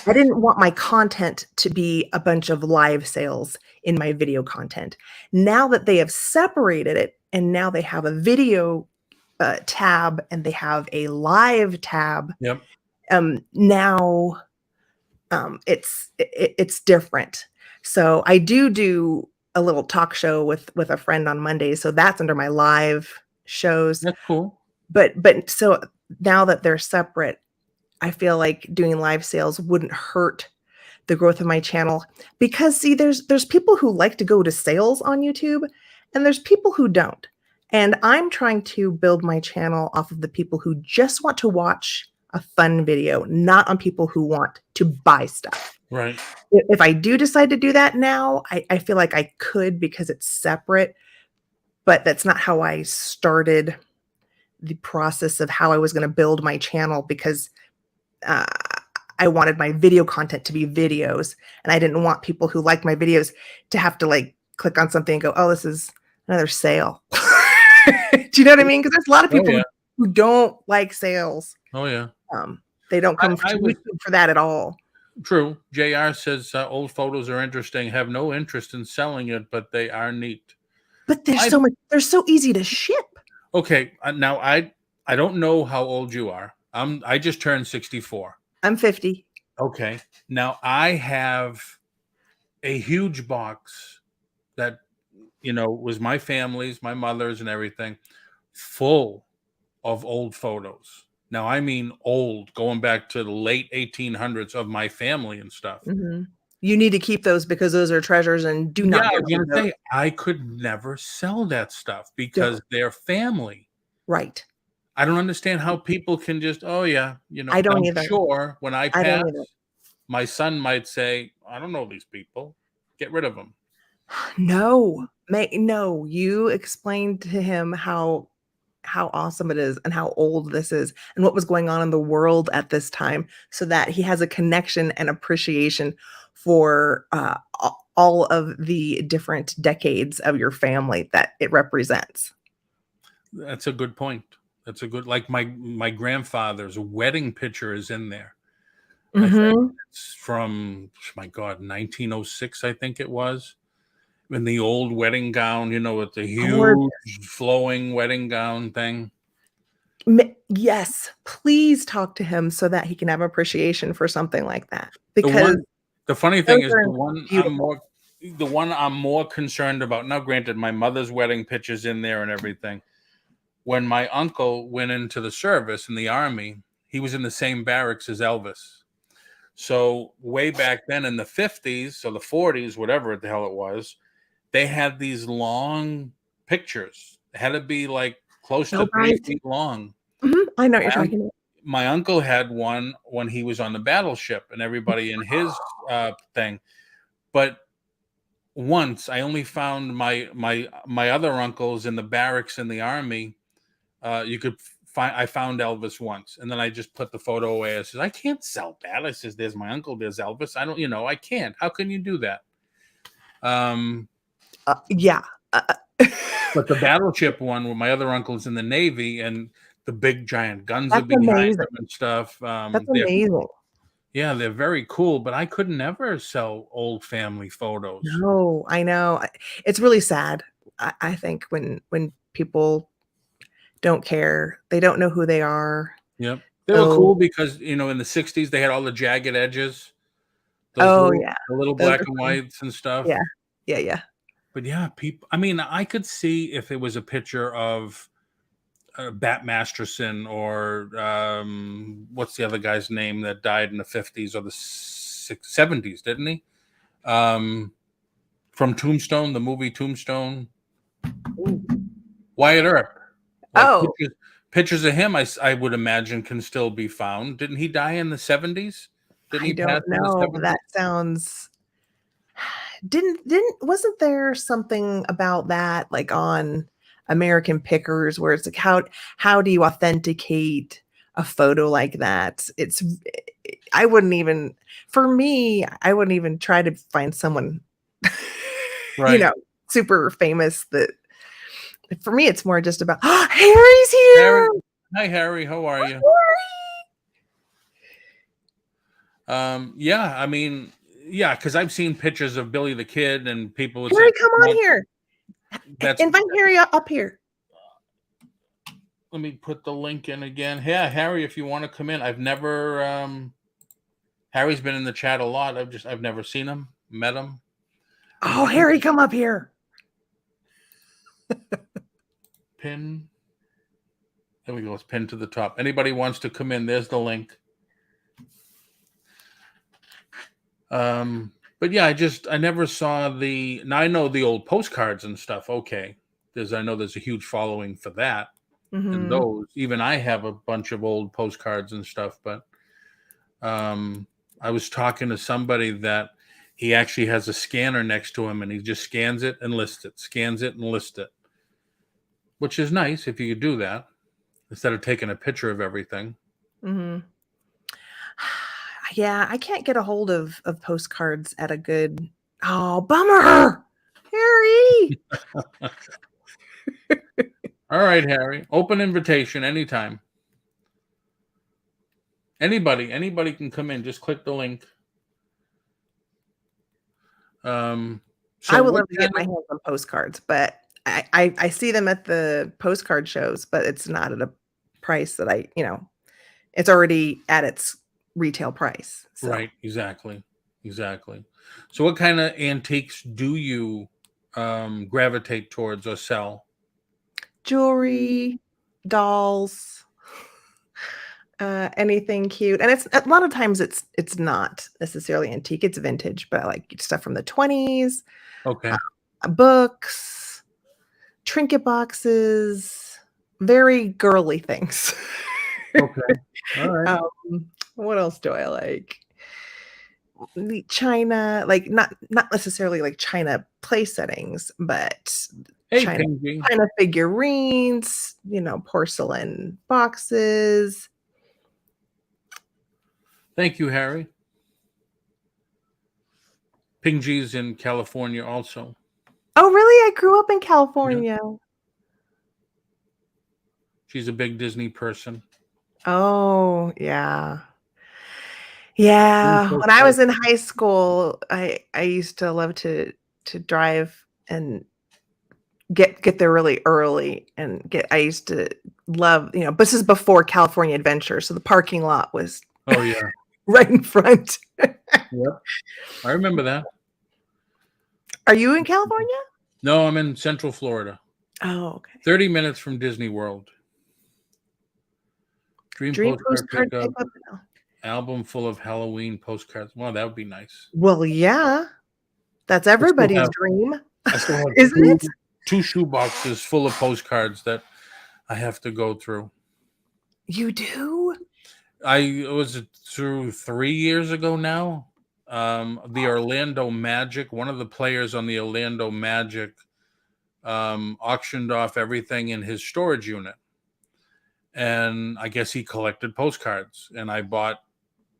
I didn't want my content to be a bunch of live sales in my video content. Now that they have separated it and now they have a video tab and they have a live tab, Yep. now it's different. So I do a little talk show with a friend on Mondays, so that's under my live shows. That's cool. But so now that they're separate, I feel like doing live sales wouldn't hurt the growth of my channel, because see, there's people who like to go to sales on YouTube and there's people who don't. And I'm trying to build my channel off of the people who just want to watch a fun video, not on people who want to buy stuff. Right. If I do decide to do that now, I feel like I could, because it's separate, but that's not how I started the process of how I was going to build my channel, because uh, I wanted my video content to be videos, and I didn't want people who like my videos to have to like click on something and go, "Oh, this is another sale." Do you know what I mean? Because there's a lot of Oh people yeah. who don't like sales. Oh yeah. They don't come I to was YouTube for that at all. true. JR says old photos are interesting. Have no interest in selling it, but they are neat. But I they're so easy to ship. Okay. Now I don't know how old you are. I just turned 64. I'm 50. Okay. Now I have a huge box that was my family's, my mother's, and everything, full of old photos. Now I mean old, going back to the late 1800s of my family and stuff. Mhm. You need to keep those because those are treasures, and do Yeah, not I get was rid of gonna those. say I could never sell that stuff because Don't. they're family. Right. I don't understand how people can just, oh yeah, I Now don't I'm either. sure when I I pass, don't either. my son might say, I don't know these people. Get rid of them. No. No, you explained to him how awesome it is and how old this is and what was going on in the world at this time, so that he has a connection and appreciation for all of the different decades of your family that it represents. That's a good point. That's a good, like my grandfather's wedding picture is in there. I think Hmm. it's from, my God, 1906, I think it was. In the old wedding gown, with the Gorgeous. huge flowing wedding gown thing. Yes, please talk to him so that he can have appreciation for something like that, The because one, the funny those thing is are beautiful. the one I'm more concerned about. Now, granted, my mother's wedding picture's in there and everything. When my uncle went into the service in the army, he was in the same barracks as Elvis. So way back then in the 50s or the 40s, whatever the hell it was, they had these long pictures. It had to be like close So to three bright. feet long. I know what you're My, un- talking about. my uncle had one when he was on the battleship and everybody in his thing. But once I only found my other uncles in the barracks in the army. You could find. I found Elvis once, and then I just put the photo away. I says, I can't sell that. I says, there's my uncle. There's Elvis. I don't. I can't. How can you do that? Yeah. But the battleship one, where my other uncle's in the Navy, and the big giant guns are That's behind amazing. them and stuff. That's amazing. They're very cool. But I could never sell old family photos. No, I know. It's really sad. I think when people don't care, they don't know who they are. Yep, they were So, cool because in the '60s they had all the jagged edges, those oh little yeah, the little those black are and fun. whites and stuff. Yeah, yeah, yeah. But yeah, people. I mean, I could see if it was a picture of Bat Masterson or what's the other guy's name that died in the '50s or the '70s, didn't he? From Tombstone, the movie Tombstone, Ooh. Wyatt Earp. Like Oh, pictures of him, I would imagine can still be found. Didn't he die in the '70s? Didn't I he pass don't in the know. '70s? That sounds didn't wasn't there something about that like on American Pickers where it's like how do you authenticate a photo like that? I wouldn't even for me, I wouldn't even try to find someone you Right. know, super famous that for me it's more just about Harry's Harry. here. Hi, Harry. How are you? Harry! Yeah, I mean, yeah, because I've seen pictures of Billy the Kid, and people would say, Harry, come on "No, here. that's." Invite Harry up here. Let me put the link in again. Yeah, Harry, if you want to come in, I've never. Harry's been in the chat a lot. I've never seen him, met him. I'm Oh, gonna Harry, come up here. pin. There we go. It's pinned to the top. Anybody wants to come in? There's the link. But yeah, I never saw the. Now I know the old postcards and stuff. Okay, I know there's a huge following for that. And Mhm. those, even I have a bunch of old postcards and stuff. But I was talking to somebody that he actually has a scanner next to him, and he just scans it and lists it, scans it and lists it, which is nice if you could do that instead of taking a picture of everything. Mhm. Yeah, I can't get a hold of postcards at a good Oh, bummer! Harry! All right, Harry, open invitation anytime. Anybody can come in. Just click the link. I So would what love to get kind my of hands on postcards, but I see them at the postcard shows, but it's not at a price that it's already at its retail price, so right? Exactly. So what kind of antiques do you gravitate towards or sell? jewelry, dolls, anything cute, and it's a lot of times it's not necessarily antique, it's vintage, but I like stuff from the 20s, Okay. books, trinket boxes, very girly things. Okay. All right. What else do I like? The china, like not necessarily like china place settings, but Hey, china Pingy. china figurines, porcelain boxes. Thank you, Harry. Pingy's in California also. Oh, really? I grew up in Yeah. California. She's a big Disney person. Oh, yeah. Green Yeah, when I postcard. was in high school, I used to love to drive and get there really early and I used to love, this is before California Adventure, so the parking lot was Oh yeah. right in front. Yep. I remember that. Are you in California? No, I'm in Central Florida. Oh, okay. 30 minutes from Disney World. Dream Dream postcard postcard pickup. pickup now. Album full of Halloween postcards. Wow, that would be nice. Well, yeah, that's I still everybody's have dream, I still have isn't it? two shoe boxes full of postcards that I have to go through. You do? I was through 3 years ago now. The Orlando Magic, one of the players on the Orlando Magic, auctioned off everything in his storage unit. And I guess he collected postcards, and I bought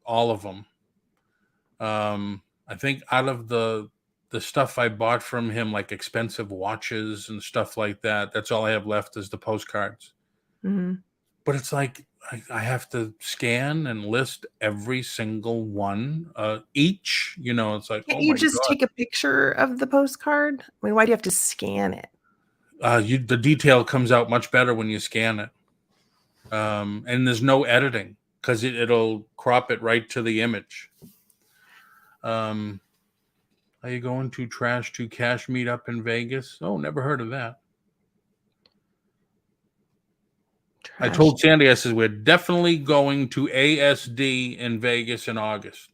all of them. I think out of the the stuff I bought from him, like expensive watches and stuff like that. That's all I have left is the postcards. Mhm. But it's like I have to scan and list every single one each. It's like, Can't oh you my just god. take a picture of the postcard? I mean, why do you have to scan it? The detail comes out much better when you scan it, and there's no editing because it'll crop it right to the image. Um, are you going to Trash to Cash meetup in Vegas? Oh, never heard of that. I Trash. told Sandy, I said, we're definitely going to ASD in Vegas in August.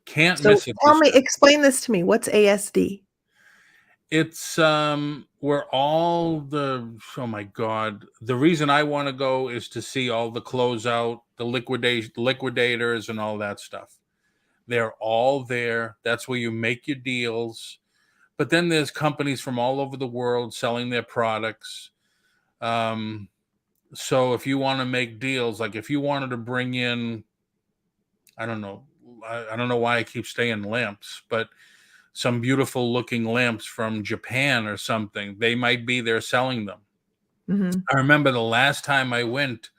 Can't So miss it tell this me, year. explain this to me. What's ASD? It's where all oh my god. The reason I want to go is to see all the closeout, the liquidators and all that stuff. They're all there. That's where you make your deals. But then there's companies from all over the world selling their products. So if you want to make deals, like if you wanted to bring in, I don't know, I don't know why I keep saying lamps, but some beautiful looking lamps from Japan or something, they might be there selling them. Mhm. I remember the last time I went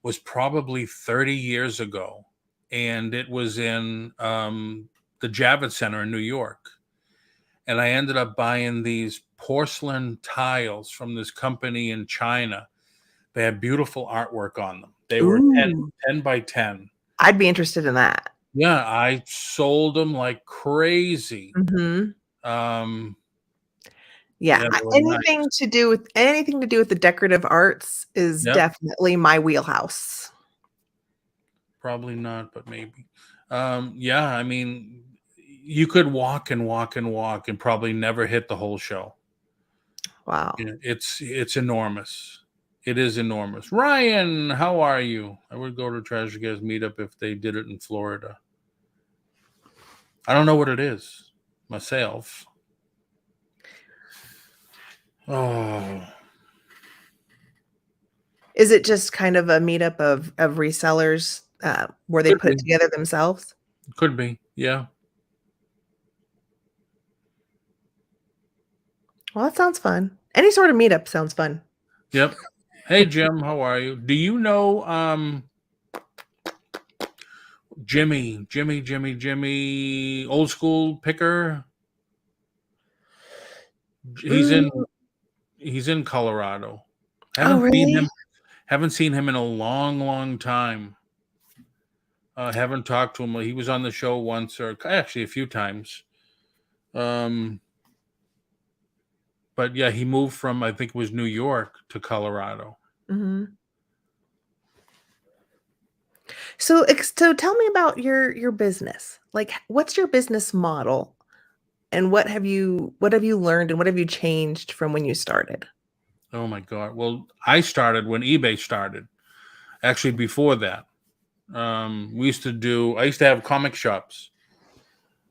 was probably 30 years ago, and it was in the Javits Center in New York. And I ended up buying these porcelain tiles from this company in China. They had beautiful artwork on them. They were Ooh, 10 by 10. I'd be interested in that. Yeah, I sold them like crazy. Mhm. Um, Yeah, yeah, they were anything nice. to do with the decorative arts is Yep, definitely my wheelhouse. probably not, but maybe. Yeah, I mean, you could walk and walk and walk and probably never hit the whole show. Wow. Yeah, it's enormous. It is enormous. Ryan, how are you? I would go to Treasure Guys meetup if they did it in Florida. I don't know what it is myself. Oh, Is it just kind of a meetup of resellers, where they could put be. it together themselves? Could be. Yeah. Well, that sounds fun. Any sort of meetup sounds fun. Yep. Hey Jim, how are you? Do you know Jimmy, old school picker? He's in Mm. he's in Colorado. Oh, Haven't seen really? him haven't seen him in a long, long time. Haven't talked to him. He was on the show once or actually a few times. Um but yeah, he moved from I think it was New York to Colorado. Mhm. So tell me about your business. Like, what's your business model, and what have you learned, and what have you changed from when you started? Oh my god. Well, I started when eBay started. Actually before that. I used to have comic shops.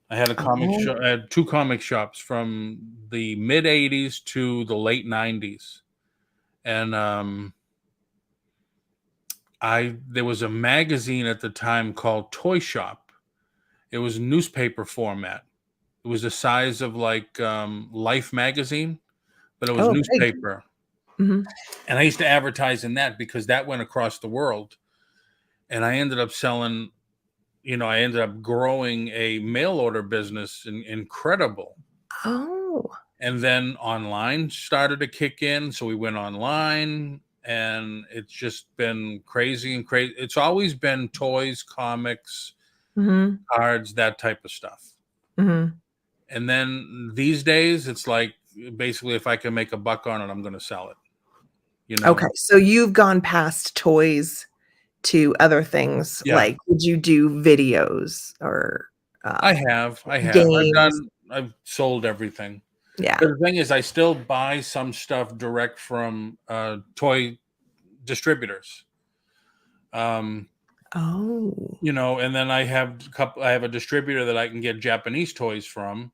I had a comic Oh. shop. I had two comic shops from the mid '80s to the late '90s, and I there was a magazine at the time called Toy Shop. It was newspaper format. It was the size of like Life magazine, but it was Oh, big. newspaper. Mhm. And I used to advertise in that because that went across the world. And I ended up selling. I ended up growing a mail order business, incredible. Oh. And then online started to kick in, so we went online, and it's just been crazy and crazy. It's always been toys, comics, Mhm. cards, that type of stuff. Mhm. And then these days it's like basically if I can make a buck on it, I'm going to sell it, you Okay, know. so you've gone past toys to other things, Yeah, like, would you do videos or, I have games? I've sold everything. Yeah. But the thing is I still buy some stuff direct from toy distributors. Um Oh. and then I have a distributor that I can get Japanese toys from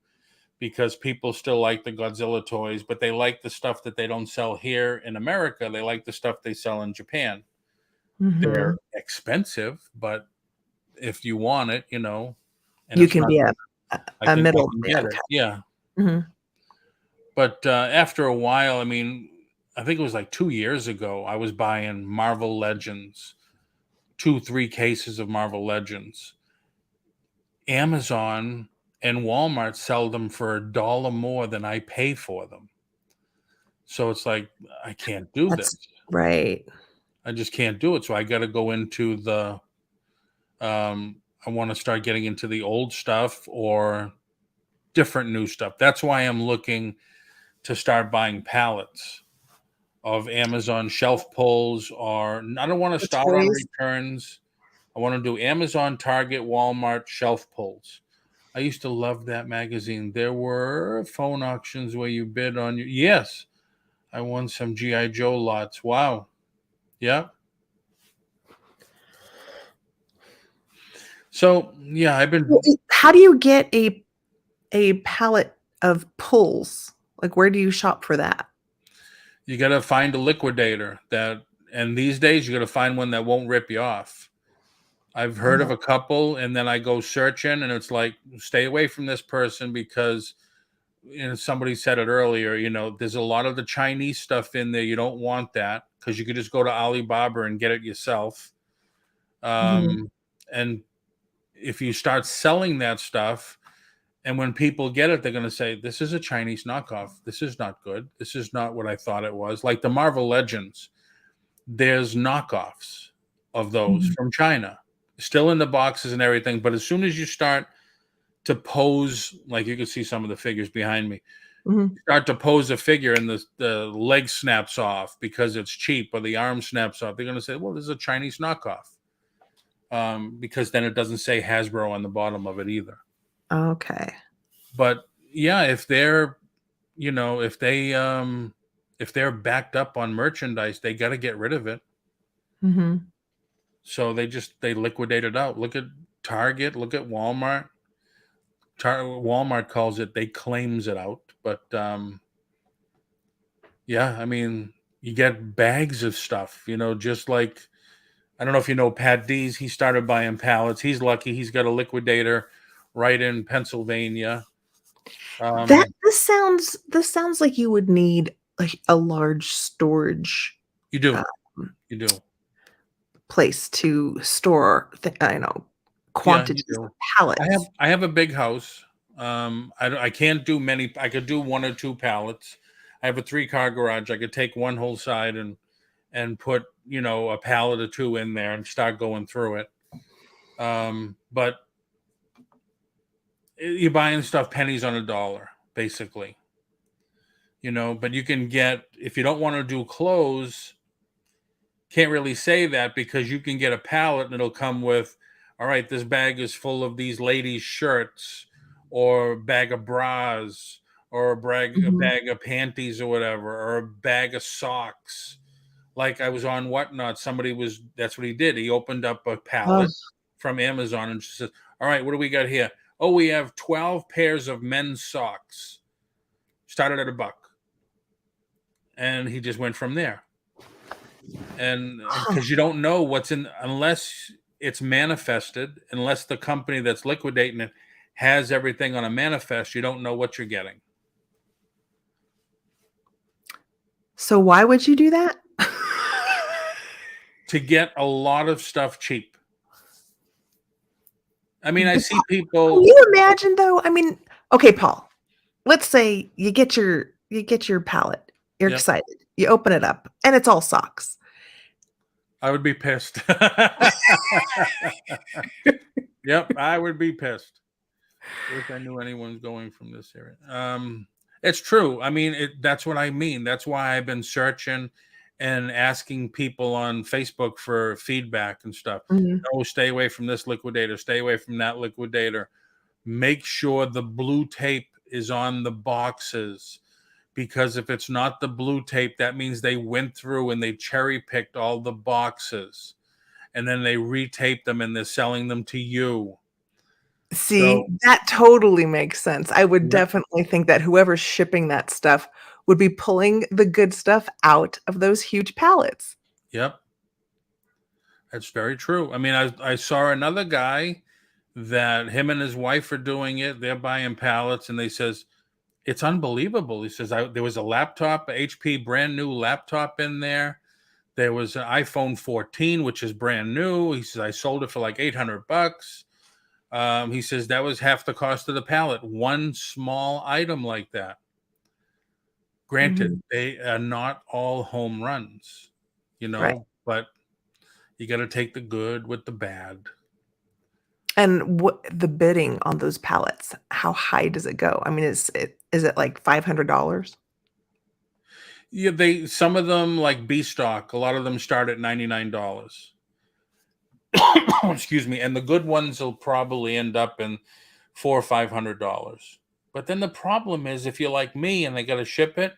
because people still like the Godzilla toys, but they like the stuff that they don't sell here in America. They like the stuff they sell in Japan. They're Mhm. expensive, but if you want it, and You it's can not be a a I middle can man get it. kind. Yeah. Mhm. But after a while, I mean, I think it was like 2 years ago, I was buying Marvel Legends, 3 cases of Marvel Legends. Amazon and Walmart sell them for $1 more than I pay for them. So it's like, I can't do this. That's right. I just can't do it. So I got to go into I want to start getting into the old stuff or different new stuff. That's why I'm looking to start buying pallets of Amazon shelf pulls, or I don't want to The start on toys. returns. I want to do Amazon, Target, Walmart shelf pulls. I used to love that magazine. There were phone auctions where you bid on your. Yes, I won some GI Joe lots. Wow. Yeah. So yeah, I've Well, been. how do you get a pallet of pulls? Like, where do you shop for that? You got to find a liquidator that, and these days you got to find one that won't rip you off. I've heard of Oh, a couple, and then I go searching, and it's like, stay away from this person because somebody said it earlier. There's a lot of the Chinese stuff in there. You don't want that because you could just go to Alibaba and get it yourself. mhm, And if you start selling that stuff, and when people get it, they're going to say, "This is a Chinese knockoff. This is not good. This is not what I thought it was." Like the Marvel Legends, there's knockoffs of those mhm, from China, still in the boxes and everything. But as soon as you start to pose, like you can see some of the figures behind me, mhm. start to pose a figure and the leg snaps off because it's cheap, or the arm snaps off, they're going to say, well, this is a Chinese knockoff, because then it doesn't say Hasbro on the bottom of it either. Okay. But yeah, if they if they're backed up on merchandise, they got to get rid of it. Mhm. So they liquidate it out. Look at Target, look at Walmart. Walmart calls it, they claims it out, but yeah, I mean, you get bags of stuff, just like, I don't know if you know Pat D's. He started buying pallets. He's lucky. He's got a liquidator right in Pennsylvania. That Um, this sounds like you would need, like, a large storage, you do, um, you do, place to store yeah, you quantities of do. I have pallets. I have a big house. I can't do many. I could do 1 or 2 pallets. I have a 3-car garage. I could take one whole side and put a pallet or 2 in there and start going through it. But you're buying stuff pennies on a dollar, basically. But you can get, if you don't want to do clothes, can't really say that, because you can get a pallet and it'll come with, all right, this bag is full of these ladies' shirts, or a bag of bras, or a Mhm. bag of panties or whatever, or a bag of socks. Like I was on Whatnot, that's what he did. He opened up a Oh, pallet from Amazon and just said, all right, what do we got here? Oh, we have 12 pairs of men's socks. Started at $1. And he just went from there. And huh. because you don't know what's in, unless it's manifested, unless the company that's liquidating it has everything on a manifest, you don't know what you're getting. So why would you do that? To get a lot of stuff cheap. I mean, I But see can people. you imagine, though? I mean, okay, Paul, let's say you get your pallet. You're Yep, excited. You open it up and it's all socks. I would be pissed. Yep, I would be pissed. Wish I knew anyone's going from this area. It's true. I mean, that's what I mean. That's why I've been searching and asking people on Facebook for feedback and stuff. Mhm. Oh, stay away from this liquidator. Stay away from that liquidator. Make sure the blue tape is on the boxes, because if it's not the blue tape, that means they went through and they cherry picked all the boxes, and then they retape them and they're selling them to you. See, So, that totally makes sense. I would yep, definitely think that whoever's shipping that stuff would be pulling the good stuff out of those huge pallets. yep. That's very true. I mean, I saw another guy. that him and his wife are doing it. They're buying pallets, and they says it's unbelievable. He says there was a laptop, a HP brand new laptop in there. There was an iPhone 14, which is brand new. He says I sold it for like $800. He says that was half the cost of the pallet. One small item like that. Granted, Mhm. they are not all home runs, Right. but you got to take the good with the bad. And what the bidding on those pallets, how high does it go? I mean, is it like $500? Yeah, some of them like B stock. A lot of them start at $99. Excuse me, and the good ones will probably end up in $400 or $500. But then the problem is, if you're like me and they got to ship it,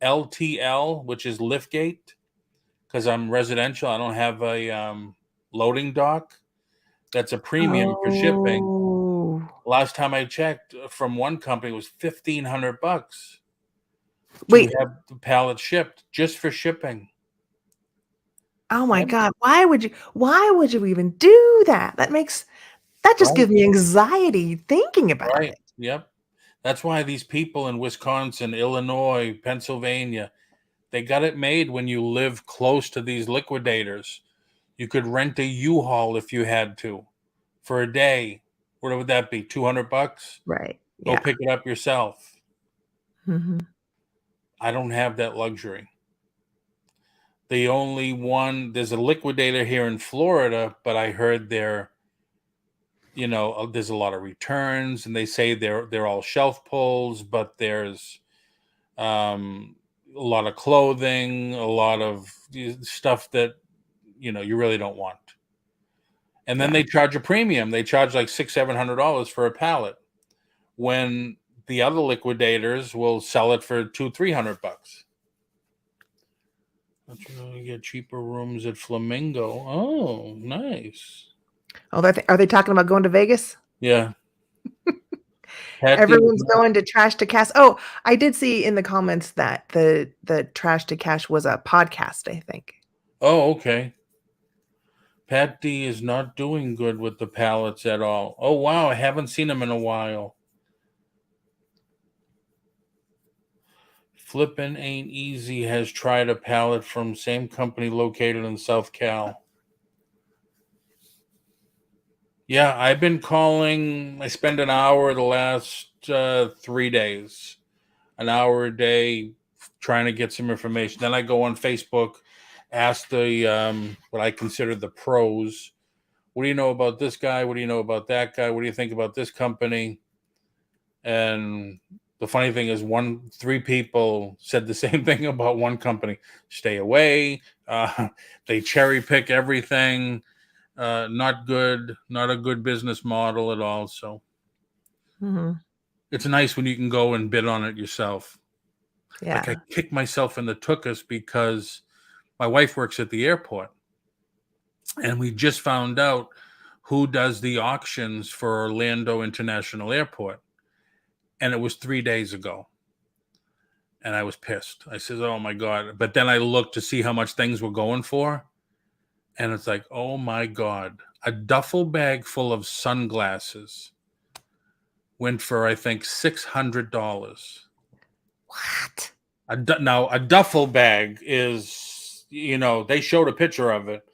LTL, which is liftgate, because I'm residential, I don't have a loading dock. That's a premium for shipping. Oh. Last time I checked, from one company was $1,500 to Wait, have the pallet shipped just for shipping. oh my Yep, god, why would you even do that? That just right, gives me anxiety thinking about right. it. Yep. That's why these people in Wisconsin, Illinois, Pennsylvania, they got it made when you live close to these liquidators. You could rent a U-Haul if you had to for a day. What would that be? $200? Right, Go yeah. pick it up yourself. Mhm. I don't have that luxury. The only one, there's a liquidator here in Florida, but I heard there's a lot of returns, and they say they're all shelf pulls, but there's a lot of clothing, a lot of stuff that you really don't want. And then Yeah. they charge a premium. They charge like $600-700 for a pallet, when the other liquidators will sell it for $200-300. That's when you get cheaper rooms at Flamingo. Oh, nice. Oh, are they talking about going to Vegas? Yeah. Patty is Everyone's not. going to Trash to Cash. Oh, I did see in the comments that the Trash to Cash was a podcast, I think. Oh, okay. Patty is not doing good with the pallets at all. Oh, wow. I haven't seen him in a while. Flippin' Ain't Easy has tried a pallet from same company located in South Cal. Yeah, I've been calling. I spend an hour the last 3 days, an hour a day trying to get some information. Then I go on Facebook, ask the what I consider the pros. What do you know about this guy? What do you know about that guy? What do you think about this company? And the funny thing is, three people said the same thing about one company. Stay away. They cherry pick everything. Not good. Not a good business model at all. So Mhm. it's nice when you can go and bid on it yourself. Like, I Yeah. kick myself in the tuchus because my wife works at the airport, and we just found out who does the auctions for Orlando International Airport, and it was 3 days ago. And I was pissed. I said, "Oh my god!" But then I looked to see how much things were going for, and it's like, "Oh my god!" A duffel bag full of sunglasses went for, I think, $600. What? Now a duffel bag is, they showed a picture of it,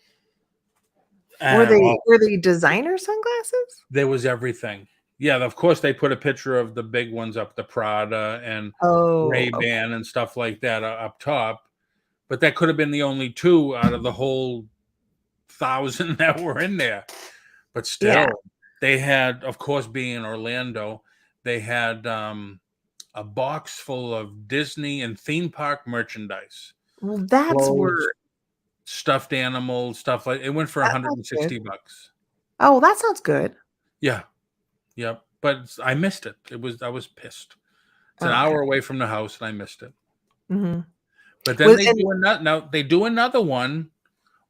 Were and they were they designer sunglasses? there was everything. Yeah, of course they put a picture of the big ones up, the Prada and Oh, okay. Ray-Ban and stuff like that up top. But that could have been the only two out of the whole thousand that were in there. But Yeah. still, they had, of course, being in Orlando, they had a box full of Disney and theme park merchandise, Well, that's clothes, where stuffed animals, stuff like it went for that sounds good. $160. Oh, that sounds good. Yeah, yep. But I missed it. I was pissed. It's an Okay. hour away from the house, and I missed it. Mhm. But then Was they and do another. Now they do another one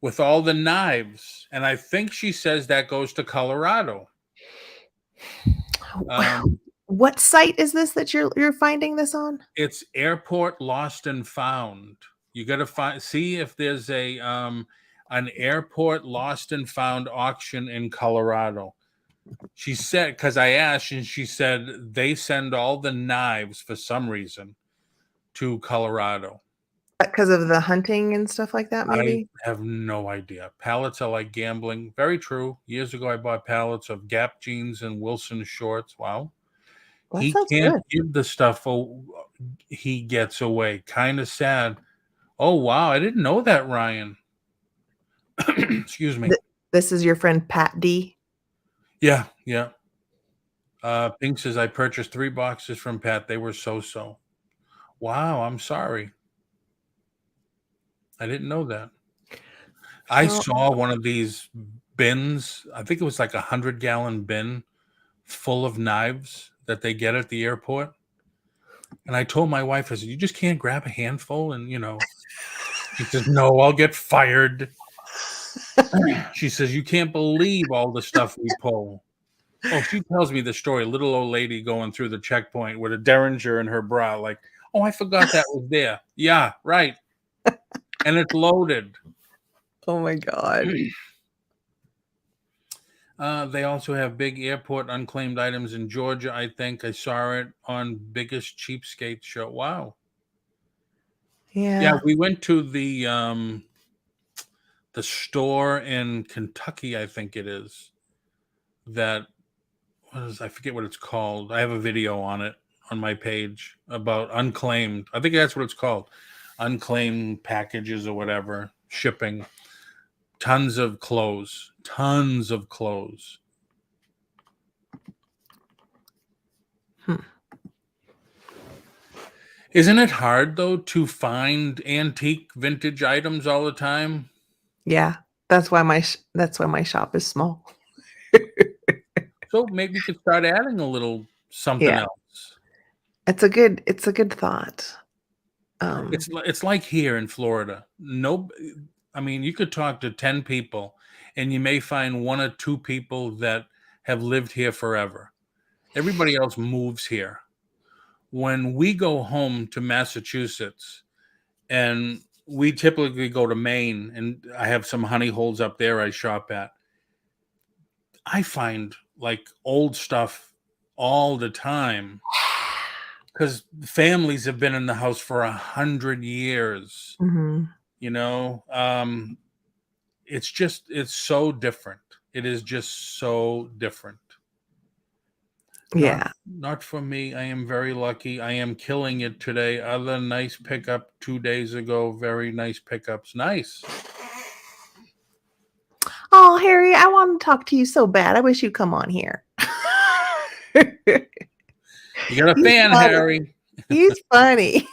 with all the knives, and I think she says that goes to Colorado. Um, what site is this that you're finding this on? it's Airport Lost and Found. You got to see if there's an Airport Lost and Found auction in Colorado. She said, because I asked, and she said they send all the knives for some reason to Colorado. Because of the hunting and stuff like that, I maybe? have no idea. Pallets are like gambling. Very true. Years ago, I bought pallets of Gap jeans and Wilson shorts. Wow. Well, that He sounds can't good. give the stuff he gets away. Kind of sad. Oh, wow. I didn't know that, Ryan. Excuse me. This is your friend Pat D. Yeah, yeah. Pink says I purchased 3 boxes from Pat. They were so. Wow, I'm sorry. I didn't know that. I So, saw one of these bins. I think it was like 100-gallon bin full of knives that they get at the airport. And I told my wife, I said, you just can't grab a handful and, she says, no, I'll get fired. She says, you can't believe all the stuff we pull. Oh, she tells me the story. Little old lady going through the checkpoint with a Derringer in her bra, like, oh, I forgot that was there. Yeah, right. And it's loaded. oh my God. They also have big airport unclaimed items in Georgia. I think I saw it on Biggest Cheapskate show. Wow. Yeah, Yeah. we went to the store in Kentucky, I think it is. I forget what it's called. I have a video on it on my page about unclaimed. I think that's what it's called. Unclaimed packages or whatever, shipping. Tons of clothes. Tons of clothes. Hmm. Isn't it hard though to find antique vintage items all the time? Yeah. That's why my shop is small. So maybe we could start adding a little something Yeah. else. It's a good thought. It's like here in Florida. No, I mean you could talk to 10 people, and you may find 1 or 2 people that have lived here forever. Everybody else moves here. When we go home to Massachusetts, and we typically go to Maine, and I have some honey holes up there I shop at. I find like old stuff all the time because families have been in the house for 100 years. Mhm. You know, it's so different. It is just so different. Not Yeah. not for me. I am very lucky. I am killing it today. Other nice pickup 2 days ago. Very nice pickups. Nice. Oh, Harry, I want to talk to you so bad. I wish you'd come on here. You got a He's fan, funny. Harry. He's funny.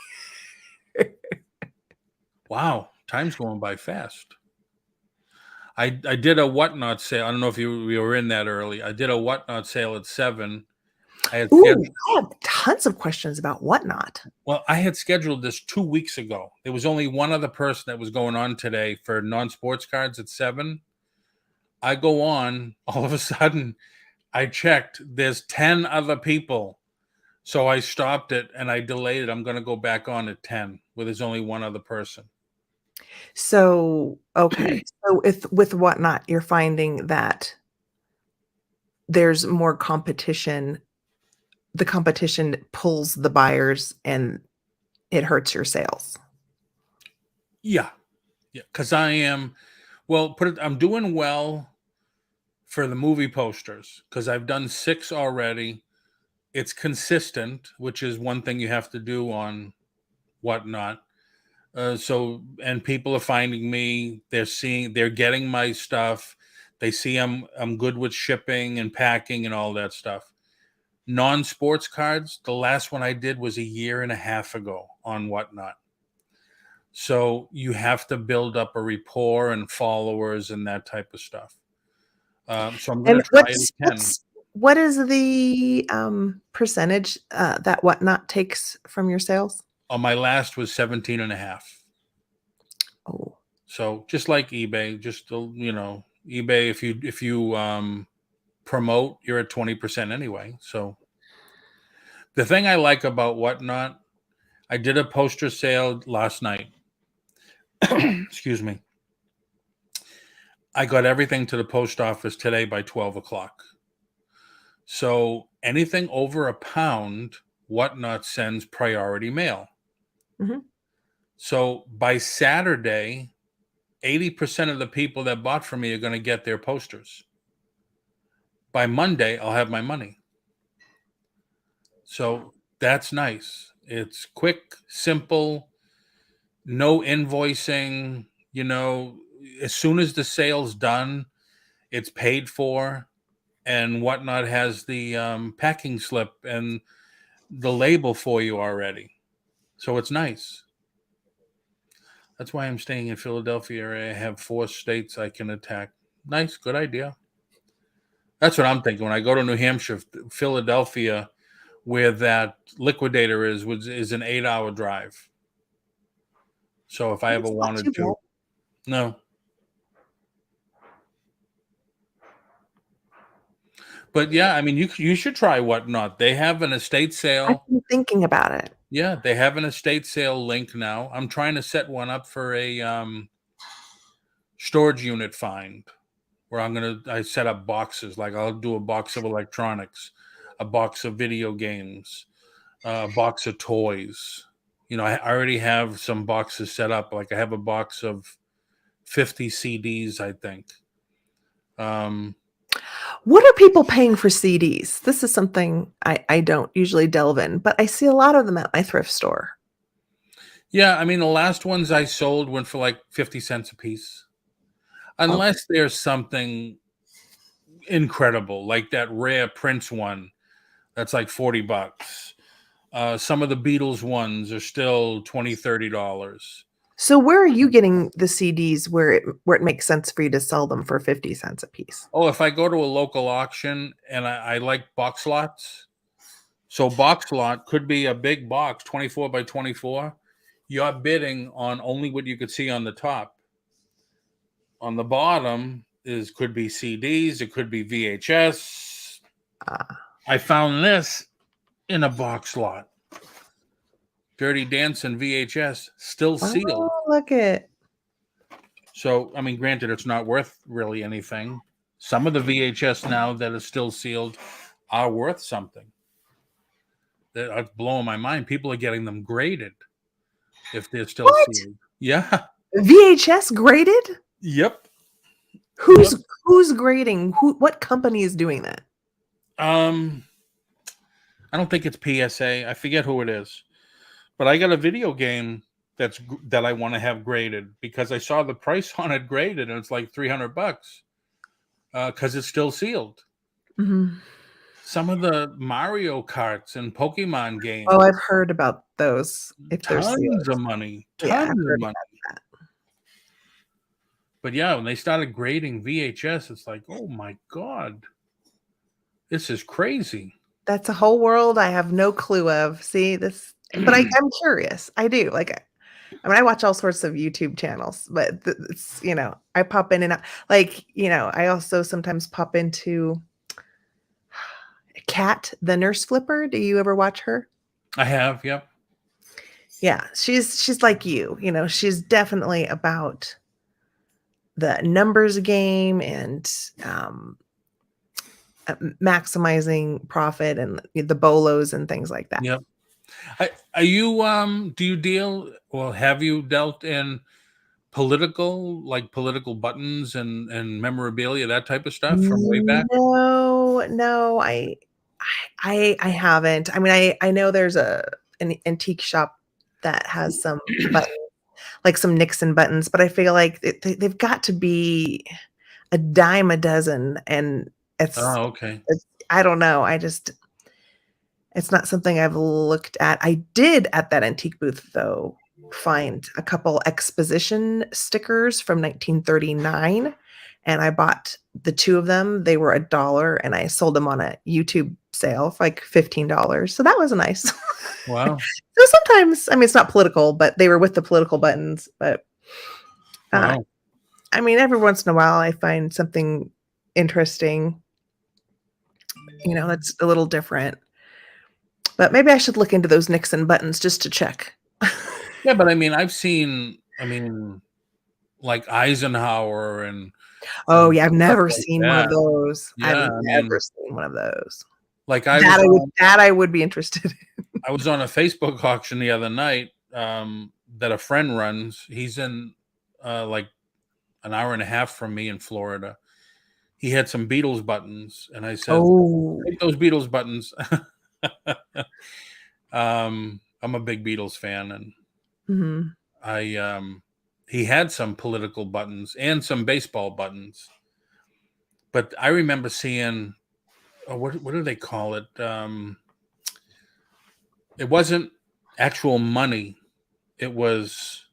Wow, time's going by fast. I did a whatnot sale. I don't know if we were in that early. I did a whatnot sale at 7. I had scheduled, Ooh, I have tons of questions about whatnot. I had scheduled this 2 weeks ago. There was only one other person that was going on today for non-sports cards at 7. I go on, all of a sudden, I checked. There's 10 other people. So I stopped it and I delayed it. I'm going to go back on at 10 where there's only one other person. So, okay. So if with whatnot, you're finding that there's more competition. The competition pulls the buyers and it hurts your sales. Yeah. Yeah. Because I'm doing well for the movie posters because I've done 6 already. It's consistent, which is one thing you have to do on whatnot. And people are finding me. They're getting my stuff. They see I'm good with shipping and packing and all that stuff. Non-sports cards, the last one I did was a year and a half ago on whatnot. So you have to build up a rapport and followers and that type of stuff. So I'm going And to try it again. what is the percentage that whatnot takes from your sales? On my last was 17 and a half. Oh, So just like eBay, eBay, if you promote, you're at 20% anyway. So the thing I like about whatnot, I did a poster sale last night. Excuse me. I got everything to the post office today by 12 o'clock. So anything over a pound, Whatnot sends priority mail. Mhm. So by Saturday, 80% of the people that bought from me are going to get their posters. By Monday, I'll have my money. So that's nice. It's quick, simple, no invoicing. As soon as the sale's done, it's paid for, and Whatnot has the packing slip and the label for you already. So it's nice. That's why I'm staying in Philadelphia. I have 4 states I can attack. Nice, good idea. That's what I'm thinking. When I go to New Hampshire, Philadelphia, where that liquidator is an 8-hour drive. So if I ever It's not too wanted bad. to, no. But yeah, I mean, you should try Whatnot. They have an estate I've sale. been thinking about it. Yeah, they have an estate sale link now. I'm trying to set one up for a storage unit find, where I set up boxes. Like I'll do a box of electronics, a box of video games, a box of toys. I already have some boxes set up. Like I have a box of 50 CDs, I think. What are people paying for CDs? This is something I don't usually delve in, but I see a lot of them at my thrift store. Yeah, I mean, the last ones I sold went for like 50 cents a piece. Okay. Unless there's something incredible, like that rare Prince one that's like $40. Some of the Beatles ones are still $20, $30. So where are you getting the CDs where it makes sense for you to sell them for 50 cents a piece? Oh, if I go to a local auction and I like box lots, so box lot could be a big box, 24 by 24. You're bidding on only what you could see on the top. On the bottom could be CDs, it could be VHS. Ah. I found this in a box lot. Dirty Dancing VHS, still sealed. Oh, look at So, I mean, granted, it's not worth really anything. Some of the VHS now that is still sealed are worth something. That's blowing my mind. People are getting them graded if they're still what? sealed. Yeah. VHS graded? Yep. Yep. Who's grading? What company is doing that? I don't think it's PSA. I forget who it is. But I got a video game that I want to have graded because I saw the price on it graded and it's like $300 because it's still sealed. Mhm. Some of the Mario Karts and Pokemon games, Oh, I've heard about those if they're tons sealed. of money, Yeah, tons I've of heard money. about that. But yeah, when they started grading VHS, it's like, oh my God, this is crazy. That's a whole world I have no clue of. See this, but I'm curious. I do I mean, I watch all sorts of YouTube channels, but it's I pop in and out. Like I also sometimes pop into Kat, the nurse flipper. Do you ever watch her? I have, yep. Yeah, she's like you. She's definitely about the numbers game and maximizing profit and the bolos and things like that. Yep. Are you do you deal well have you dealt in political buttons and memorabilia, that type of stuff from way back? No, I haven't. I mean, I know there's an antique shop that has some buttons, like some Nixon buttons, but I feel like they've got to be a dime a dozen, and it's, Oh, okay. it's I don't know. It's not something I've looked at. I did at that antique booth though find a couple exposition stickers from 1939, and I bought the 2 of them. They were $1 and I sold them on a YouTube sale for like $15. So that was nice. Wow. So sometimes, I mean, it's not political, but they were with the political buttons. But Wow. I mean, every once in a while, I find something interesting, that's a little different. But maybe I should look into those Nixon buttons just to check. Yeah, but I mean, like Eisenhower and Oh, yeah, I've stuff never like seen one of that. those. I've Yeah, I never mean, seen one of those. Like I was on, That I would be interested in. I was on a Facebook auction the other night that a friend runs. He's in like an hour and a half from me in Florida. He had some Beatles buttons, and I said, Oh. "Take those Beatles buttons." I'm a big Beatles fan, and Mhm. I he had some political buttons and some baseball buttons. But I remember seeing what do they call it? It wasn't actual money. It was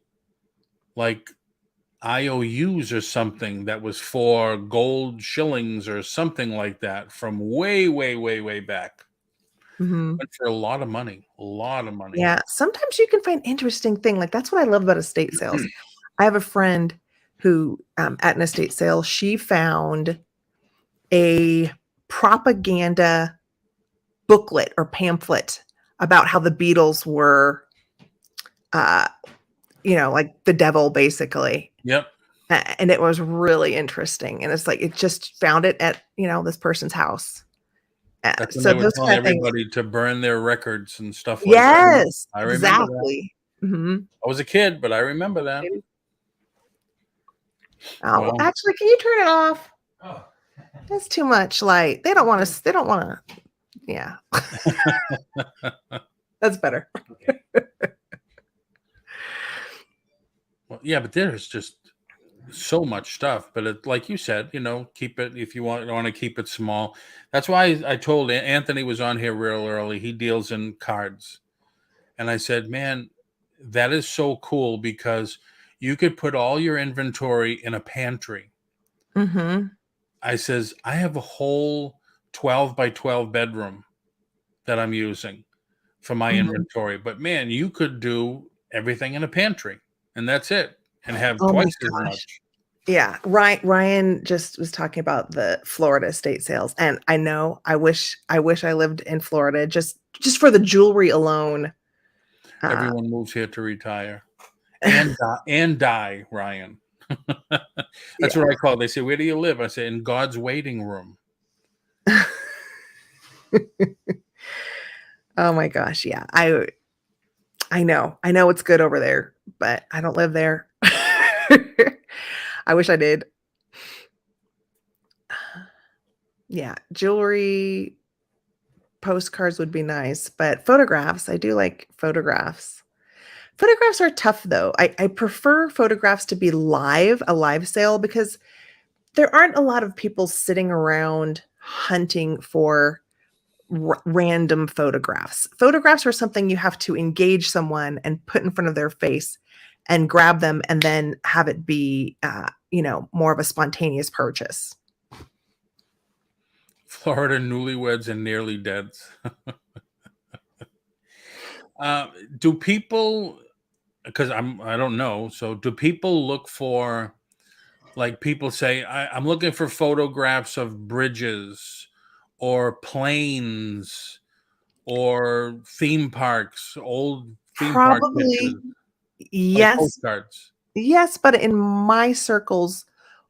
like IOUs or something that was for gold shillings or something like that from way, way, way, way back. Mhm. Went for a lot of money. A lot of money. Yeah, sometimes you can find interesting thing, like, that's what I love about estate sales. I have a friend who, at an estate sale, she found a propaganda booklet or pamphlet about how the Beatles were, uh, like the devil, basically. Yep. And it was really interesting. And it's like, it just found it at, this person's house. That's when So they were those telling kind of things. everybody to burn their records and stuff like that. Yes, I remember that. exactly. Mhm. I was a kid, but I remember that. Oh, Wow. actually, can you turn it off? Oh. That's too much light. They don't want to. They don't want to. Yeah, that's better. Well, yeah, but there's just so much stuff. But like you said, keep it if you want to keep it small. That's why I told Anthony was on here real early. He deals in cards, and I said, man, that is so cool because you could put all your inventory in a pantry. Mhm. I says, I have a whole 12 by 12 bedroom that I'm using for my Mhm. inventory. But man, you could do everything in a pantry and that's it and have Oh my twice as gosh. much. Yeah, Ryan just was talking about the Florida estate sales, and I know I wish I lived in Florida just for the jewelry alone. Uh, Everyone moves here to retire and die, Ryan. That's yeah. what I call it. They say, where do you live? I say, in God's waiting room. Oh my gosh, yeah. I know it's good over there, but I don't live there. I wish I did. Yeah, jewelry, postcards would be nice, but photographs, I do like photographs. Photographs are tough though. I prefer photographs to be a live sale, because there aren't a lot of people sitting around hunting for random photographs. Photographs are something you have to engage someone and put in front of their face and grab them and then have it be, more of a spontaneous purchase. Florida newlyweds and nearly deads. uh, do people, because I don't know. So do people look for, like people say, I'm looking for photographs of bridges or planes or theme parks, old theme park Probably pictures, like yes. postcards. Yes, but in my circles,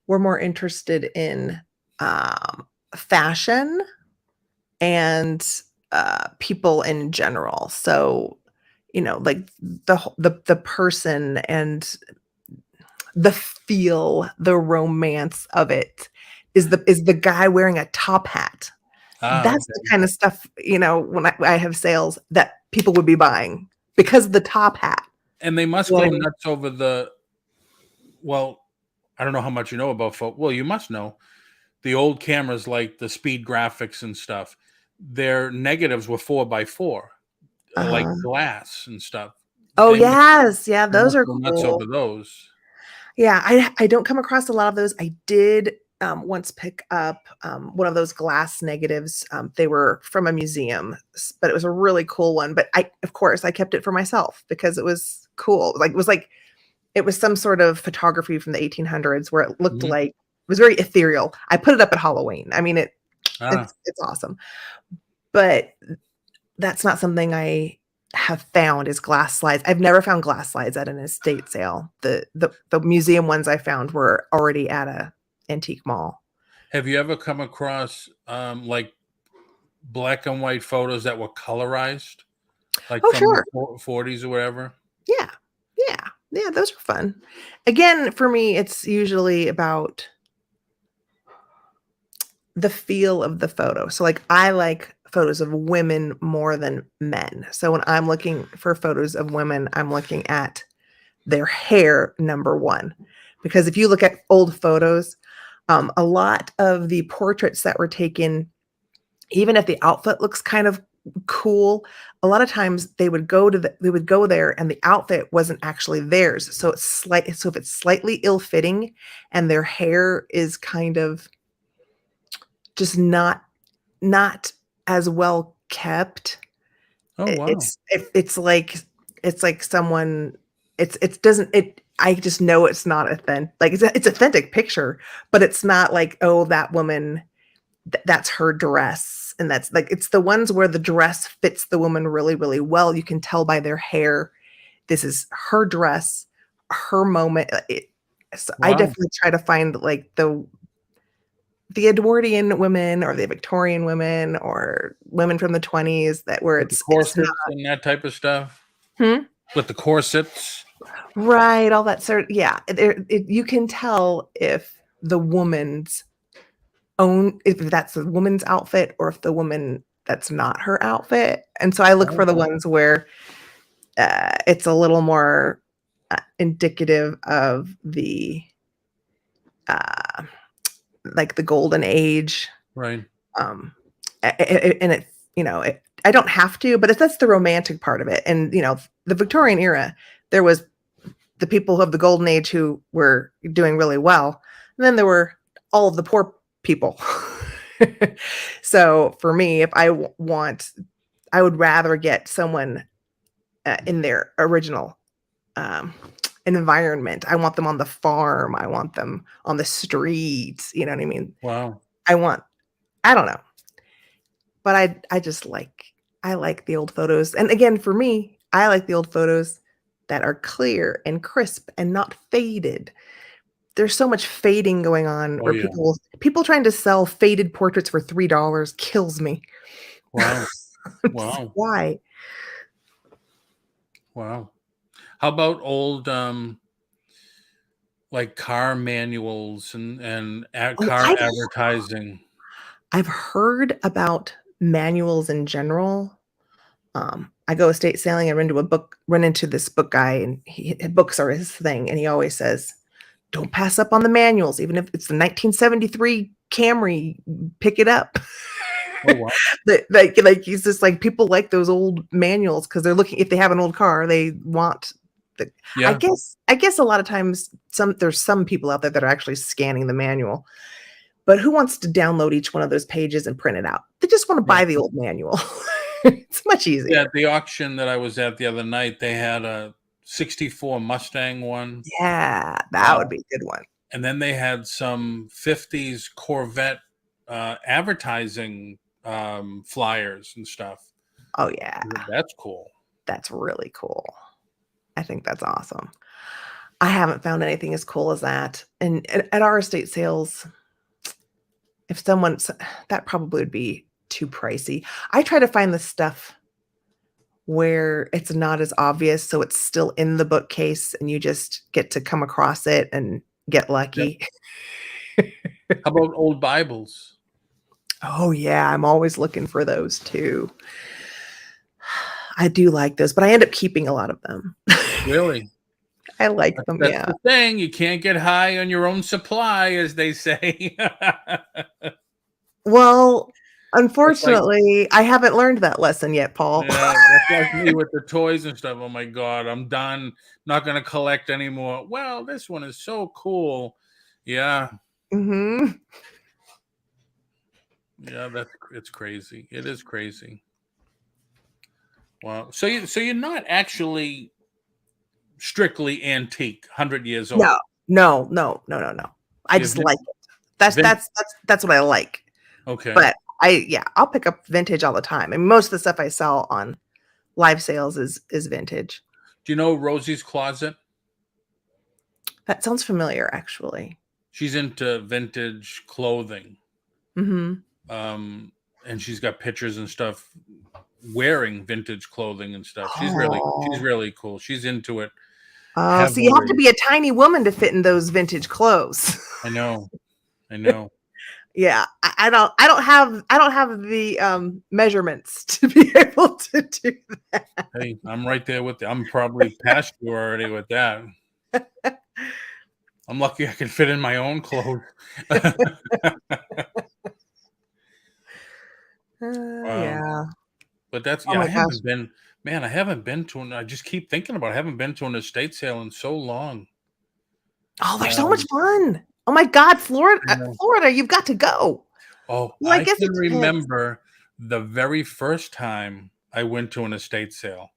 we're more interested in, fashion and, people in general. So, like the person and the feel, the romance of it is the guy wearing a top hat. Ah, That's the okay. kind of stuff, when I have sales that people would be buying because of the top hat. And they must You know what go I mean? nuts over well, I don't know how much you know about well, you must know the old cameras, like the speed graphics and stuff. Their negatives were 4x4, like Uh-huh. glass and stuff. Oh, They must, yes. Yeah, they those must are go nuts cool. over those. Yeah, I don't come across a lot of those. I did, once pick up, one of those glass negatives. They were from a museum, but it was a really cool one. But of course, I kept it for myself because it was cool. It was some sort of photography from the 1800s where it looked Mhm. like it was very ethereal. I put it up at Halloween. I mean, Ah, it's awesome, but that's not something I have found is glass slides. I've never found glass slides at an estate sale. The museum ones I found were already at a antique mall. have you ever come across like black and white photos that were colorized, like Oh, from the sure. 40s or whatever. Yeah. Yeah. Yeah, those are fun. Again, for me, it's usually about the feel of the photo. So, like, I like photos of women more than men. So when I'm looking for photos of women, I'm looking at their hair, number 1. Because if you look at old photos, a lot of the portraits that were taken, even if the outfit looks kind of cool, a lot of times they would go there and the outfit wasn't actually theirs. So if it's slightly ill-fitting and their hair is kind of just not as well kept, Oh wow. it's like someone it doesn't it I just know it's not authentic. Like, it's authentic picture, but it's not like, "Oh, that woman, that's her dress," and that's like, it's the ones where the dress fits the woman really, really well. You can tell by their hair, this is her dress, her moment. So I Wow. definitely try to find, like, the Edwardian women or the Victorian women or women from the 20s that where With the it's not. corsets and that type of stuff. Hmm? With the corsets. Right, all that sort, yeah, you can tell if the woman's if that's the woman's outfit or if the woman that's not her outfit, and so I look Oh, for the ones where, it's a little more, indicative of the, uh, like, the golden age, right. um, and it I don't have to, but that's the romantic part of it, and, the Victorian era, there was the people of the golden age who were doing really well. And then there were all of the poor people. So for me, if I would rather get someone in their original um, environment. I want them on the farm. I want them on the streets. You know what I mean? Wow. I want, I don't know, but I like the old photos. And again, for me, I like the old photos that are clear and crisp and not faded. There's so much fading going on Oh where yeah. people trying to sell faded portraits for $3 kills me. Wow. Just Wow. why? Wow. How about old like car manuals and Oh, car advertising? I've heard about manuals in general. I go estate sailing, I run into this book guy, and books are his thing, and he always says, "Don't pass up on the manuals, even if it's the 1973 Camry, pick it up." Oh wow. He's just like, people like those old manuals because they're looking, if they have an old car, they want the Yeah. I guess a lot of times there's some people out there that are actually scanning the manual, but who wants to download each one of those pages and print it out? They just wanna Yeah. buy the old manual. It's much Yeah. easier. The auction that I was at the other night, they had a 64 Mustang one. Yeah, that would be a good one. And then they had some 50s Corvette advertising flyers and stuff. Oh, yeah, That's cool. that's really cool. I think that's awesome. I haven't found anything as cool as that, and at our estate sales, if someone's that probably would be too pricey. I try to find the stuff where it's not as obvious, so it's still in the bookcase and you just get to come across it and get Yep. lucky. How about old Bibles? Oh, yeah, I'm always looking for those too. I do like those, but I end up keeping a lot of them. Really? I like them, That's yeah. the thing. You can't get high on your own supply, as they say. Well, That's like, unfortunately, I haven't learned that lesson yet, Paul. yeah, that's like me with the toys and stuff. Oh my God, I'm done. Not going to collect anymore. Well, this one is so cool. Yeah. Mhm. Yeah, it's crazy. It is crazy. Wow. So you're not actually strictly antique, 100 years No, old. no, no, no, no, no. I You're just like it. That's vin that's that's that's what I like. okay. But yeah, I'll pick up vintage all the time, and most of the stuff I sell on live sales is vintage. Do you know Rosie's Closet? That sounds familiar, actually. She's into vintage clothing. Mhm. Um, and she's got pictures and stuff wearing vintage clothing and stuff. She's Oh. really cool. She's into it Oh, so you have to heavily. be a tiny woman to fit in those vintage clothes. I know. I know. Yeah, I don't have the measurements to be able to do that. Hey, I'm right there with you. I'm probably past you already with that. I'm lucky I can fit in my own clothes. Wow. Yeah. But that's Oh yeah, my gosh. I haven't been to an I just keep thinking about it. I haven't been to an estate sale in so long. Oh, they're so much Um, fun. Oh my God, Florida, I know. Florida, you've got to go. Oh, Well, I I guess can it depends. remember the very first time I went to an estate sale.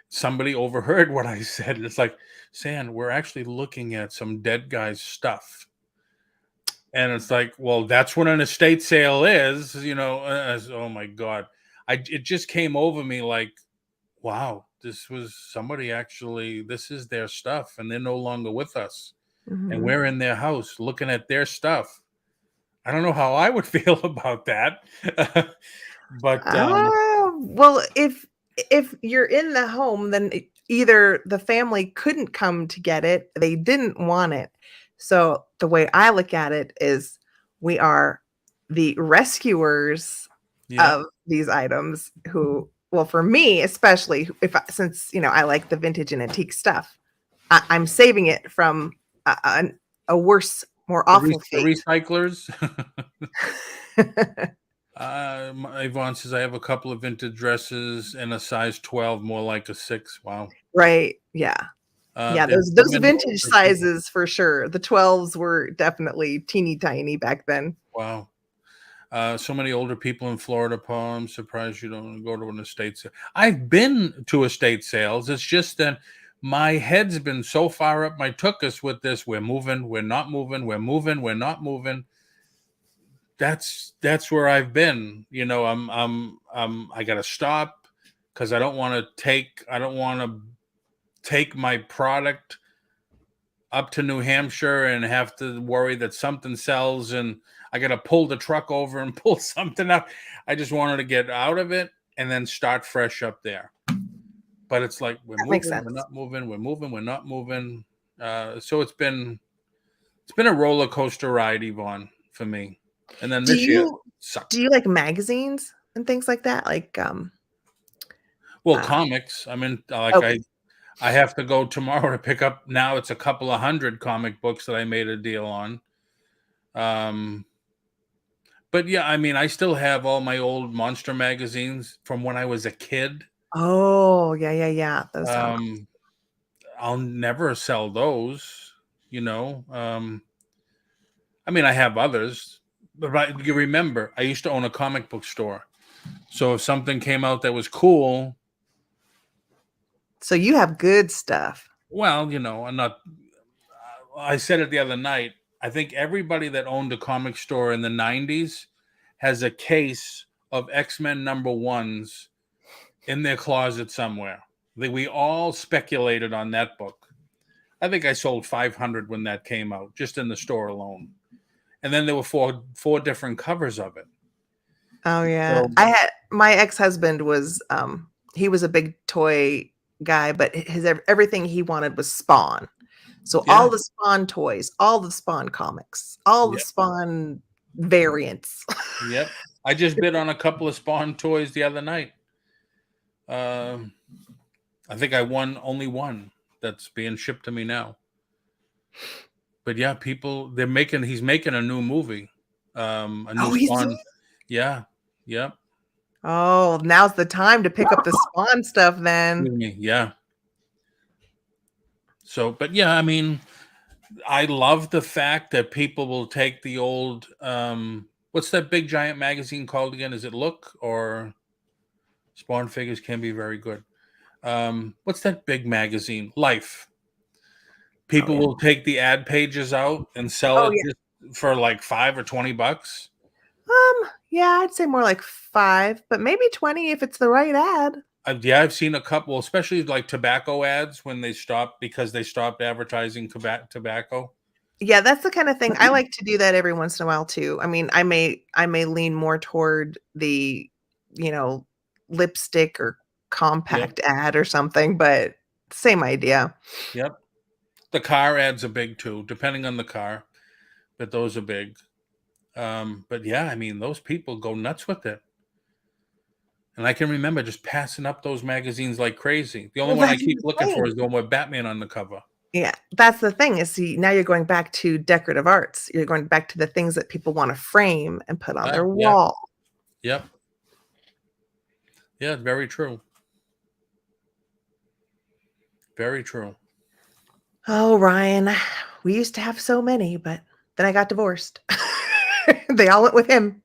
Somebody overheard what I said. It's like, "San, we're actually looking at some dead guy's stuff." And it's like, well, that's what an estate sale is, oh my God. It just came over me like, wow, this was somebody actually, this is their stuff, and they're no longer with us. And Mhm. we're in their house looking at their stuff. I don't know how I would feel about that. But Well, if you're in the home, then either the family couldn't come to get it, they didn't want it. So the way I look at it is we are the rescuers yeah, of these items who, well, for me, especially since, I like the vintage and antique stuff, I'm saving it from a worse, more awful the fate. recyclers. Yvonne says I have a couple of vintage dresses in a size 12, more like a 6. Wow. Right. Yeah. Yeah, There's those so those many vintage older people. sizes for sure. The 12s were definitely teeny tiny back then. Wow. So many older people in Florida, Paul. I'm surprised you don't go to an estate sale. I've been to estate sales. It's just that my head's been so far up my tuchus with this. We're moving, we're not moving, we're moving, we're not moving. That's where I've been. I gotta stop because I don't want to take my product up to New Hampshire and have to worry that something sells and I got to pull the truck over and pull something up. I just wanted to get out of it and then start fresh up there. But it's like we're That makes moving, we're sense. not moving, we're moving, we're not moving. So it's been a roller coaster ride, Yvonne, for me. And then Do this year you do sucked. you like magazines and things like that? Like, Well, uh comics. I mean, like okay. I have to go tomorrow to pick up. Now it's a couple of hundred comic books that I made a deal on. Um, But yeah, I mean, I still have all my old monster magazines from when I was a kid. Oh, yeah, yeah, yeah. Those sound Um, I'll never sell those, you know. I mean, I have others, but you remember, I used to own a comic book store. So if something came out that was cool, so you have good stuff. well, I'm not. I said it the other night. I think everybody that owned a comic store in the '90s has a case of X-Men number ones in their closet somewhere. We all speculated on that book. I think I sold 500 when that came out, just in the store alone. And then there were four different covers of it. Oh, yeah. So I had my ex-husband was, he was a big toy guy, but his everything he wanted was Spawn. So yeah, all the Spawn toys, all the Spawn comics, all the yep, Spawn variants. yep. I just bid on a couple of Spawn toys the other night. Um, I think I won only one that's being shipped to me now. But yeah, he's making a new movie, a new Oh, he's Spawn. Yeah, yep. Oh, now's the time to pick up the Spawn stuff then. Excuse me. Yeah. So, but yeah, I mean, I love the fact that people will take the old what's that big giant magazine called again? Is it Look or Spawn Figures can be very good. What's that big magazine? Life. Oh, People yeah. will take the ad pages out and sell Oh, it yeah. just for like 5 or 20 bucks. Yeah, I'd say more like 5, but maybe 20 if it's the right ad. I've seen a couple, especially like tobacco ads when they stopped because they stopped advertising tobacco. Yeah, that's the kind of thing I like to do that every once in a while too. I mean, I may lean more toward the, you know, lipstick or Yep. compact ad or something, but same idea. Yep. The car ads are big too, depending on the car, but those are big. But yeah, I mean, those people go nuts with it. And I can remember just passing up those magazines like crazy. The only Well, one I that's keep the looking for thing. is the one with Batman on the cover. Yeah, that's the thing is see, now you're going back to decorative arts. You're going back to the things that people want to frame and put on their Yeah. wall. Yep. Yeah, very true. Very true. Oh, Ryan, we used to have so many, but then I got divorced. They all went with him.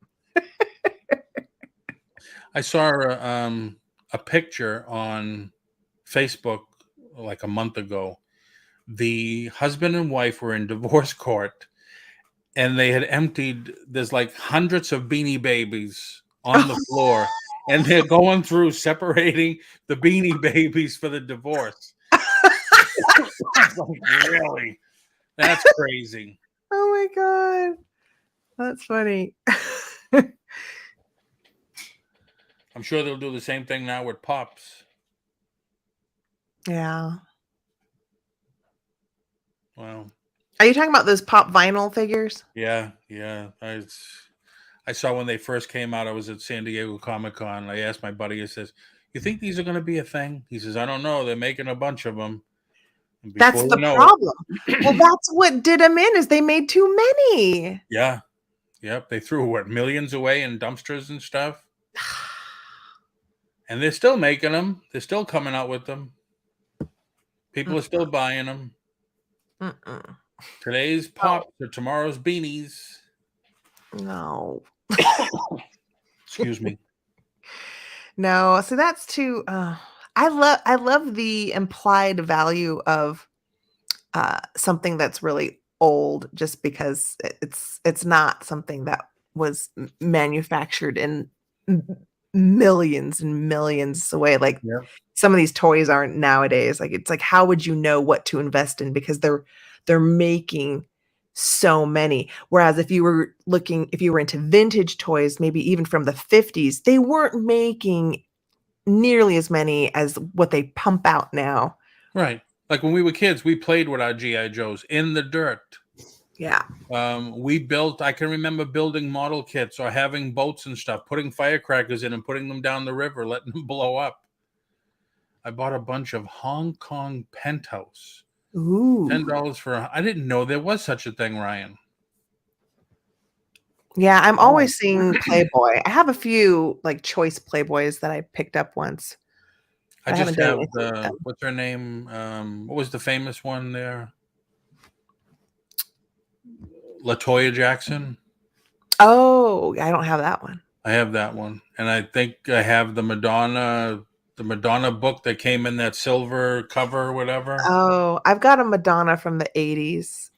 I saw a picture on Facebook like a month ago. The husband and wife were in divorce court and they had emptied, there's like hundreds of Beanie Babies on the floor, and they're going through separating the Beanie Babies for the divorce. I was like, really? That's crazy. Oh my god. That's funny. I'm sure they'll do the same thing now with Pops. Yeah. Well, Are you talking about those pop vinyl figures? yeah, yeah. I saw when they first came out. I was at San Diego Comic Con. I asked my buddy. He says, "You think these are going to be a thing?" He says, "I don't know. They're making a bunch of them." And That's before the you know it, problem. Well, that's what did them in is they made too many. yeah, yep. They threw what, millions away in dumpsters and stuff, and they're still making them. They're still coming out with them. People are still buying them. Mm-mm. Today's Oh, Pops or tomorrow's Beanies. no. Excuse me. No, so that's too I love the implied value of something that's really old just because it's not something that was manufactured in millions and millions away like Yep. some of these toys aren't nowadays like it's like how would you know what to invest in because they're making so many whereas if you were into vintage toys maybe even from the 50s they weren't making nearly as many as what they pump out now. Right. Like when we were kids, we played with our GI Joes in the dirt. Yeah. We built. I can remember building model kits or having boats and stuff, putting firecrackers in and putting them down the river, letting them blow up. I bought a bunch of Hong Kong Penthouse. Ooh. $10 for. I didn't know there was such a thing, Ryan. Yeah, I'm Wow. always seeing Playboy. I have a few, like, choice Playboys that I picked up once, I but I just haven't done have anything with the, them. what's her name? What was the famous one there? Latoya Jackson. Oh, I don't have that one. I have that one, and I think I have the Madonna book that came in that silver cover or whatever. Oh, I've got a Madonna from the '80s,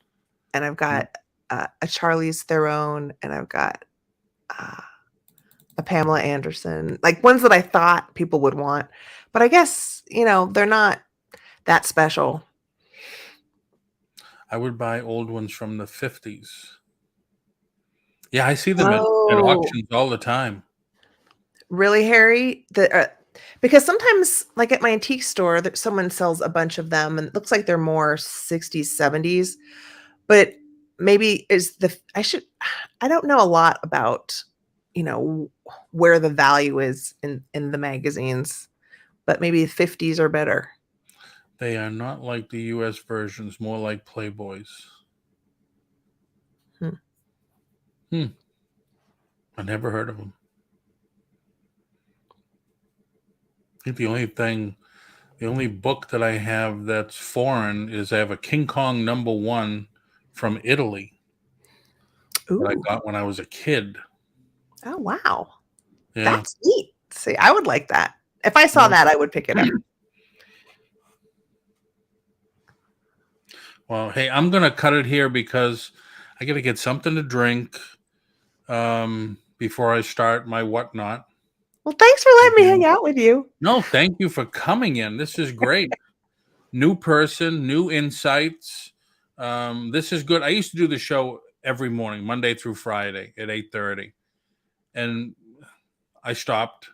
and I've got, a Charlize Theron, and I've got, uh, a Pamela Anderson, like, ones that I thought people would want, but I guess, they're not that special. I would buy old ones from the 50s. Yeah, I see them at Oh. auctions all the time. Really, Harry? Because sometimes, like at my antique store, someone sells a bunch of them, and it looks like they're more 60s, 70s. But maybe is the I should I don't know a lot about, where the value is in the magazines, but maybe 50s are better. They are not like the US versions, more like Playboys. Hmm. Hmm. I never heard of them. I think the only book that I have that's foreign is I have a King Kong #1 from Italy that I Ooh. got when I was a kid. Oh, wow. Yeah. That's neat. See, I would like that. If I saw Yeah. that, I would pick it up. Well, hey, I'm gonna cut it here because I gotta get something to drink before I start my whatnot. Well, thanks for letting me Mhm. hang out with you. No, thank you for coming in. This is great. New person, new insights. This is good. I used to do the show every morning, Monday through Friday at 8:30, and I stopped.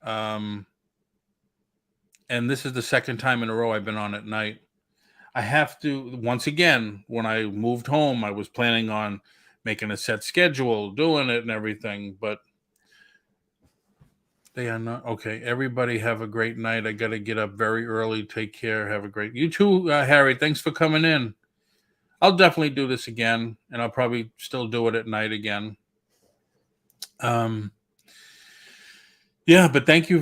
Um, and this is the second time in a row I've been on at night. I have to, once again, when I moved home, I was planning on making a set schedule, doing it and everything, but they are not. Okay, everybody have a great night. I got to get up very early. Take care. Have a great. You too, Harry. Thanks for coming in. I'll definitely do this again, and I'll probably still do it at night again. Um, yeah, but thank you,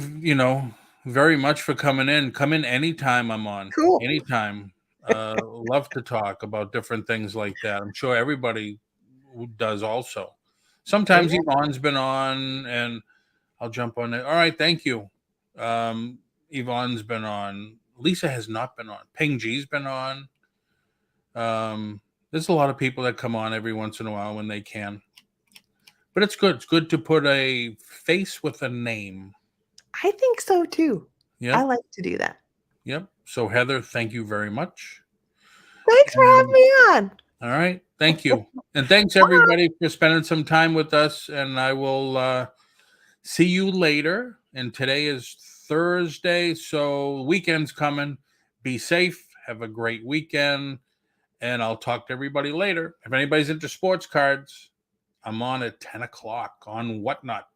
very much for coming in. Come in anytime I'm on. Cool. Anytime. Love to talk about different things like that. I'm sure everybody does also. Sometimes Yeah. Yvonne's been on, and I'll jump on it. All right, thank you. Yvonne's been on. Lisa has not been on. Ping G's been on. There's a lot of people that come on every once in a while when they can. But it's good. It's good to put a face with a name. I think so too. Yep. I like to do that. Yep. So, Heather, thank you very much. Thanks for having me on. All right. Thank you. And thanks, everybody, for spending some time with us. And I will see you later. And today is Thursday. So, weekend's coming. Be safe. Have a great weekend. And I'll talk to everybody later. If anybody's into sports cards, I'm on at 10 o'clock on Whatnot.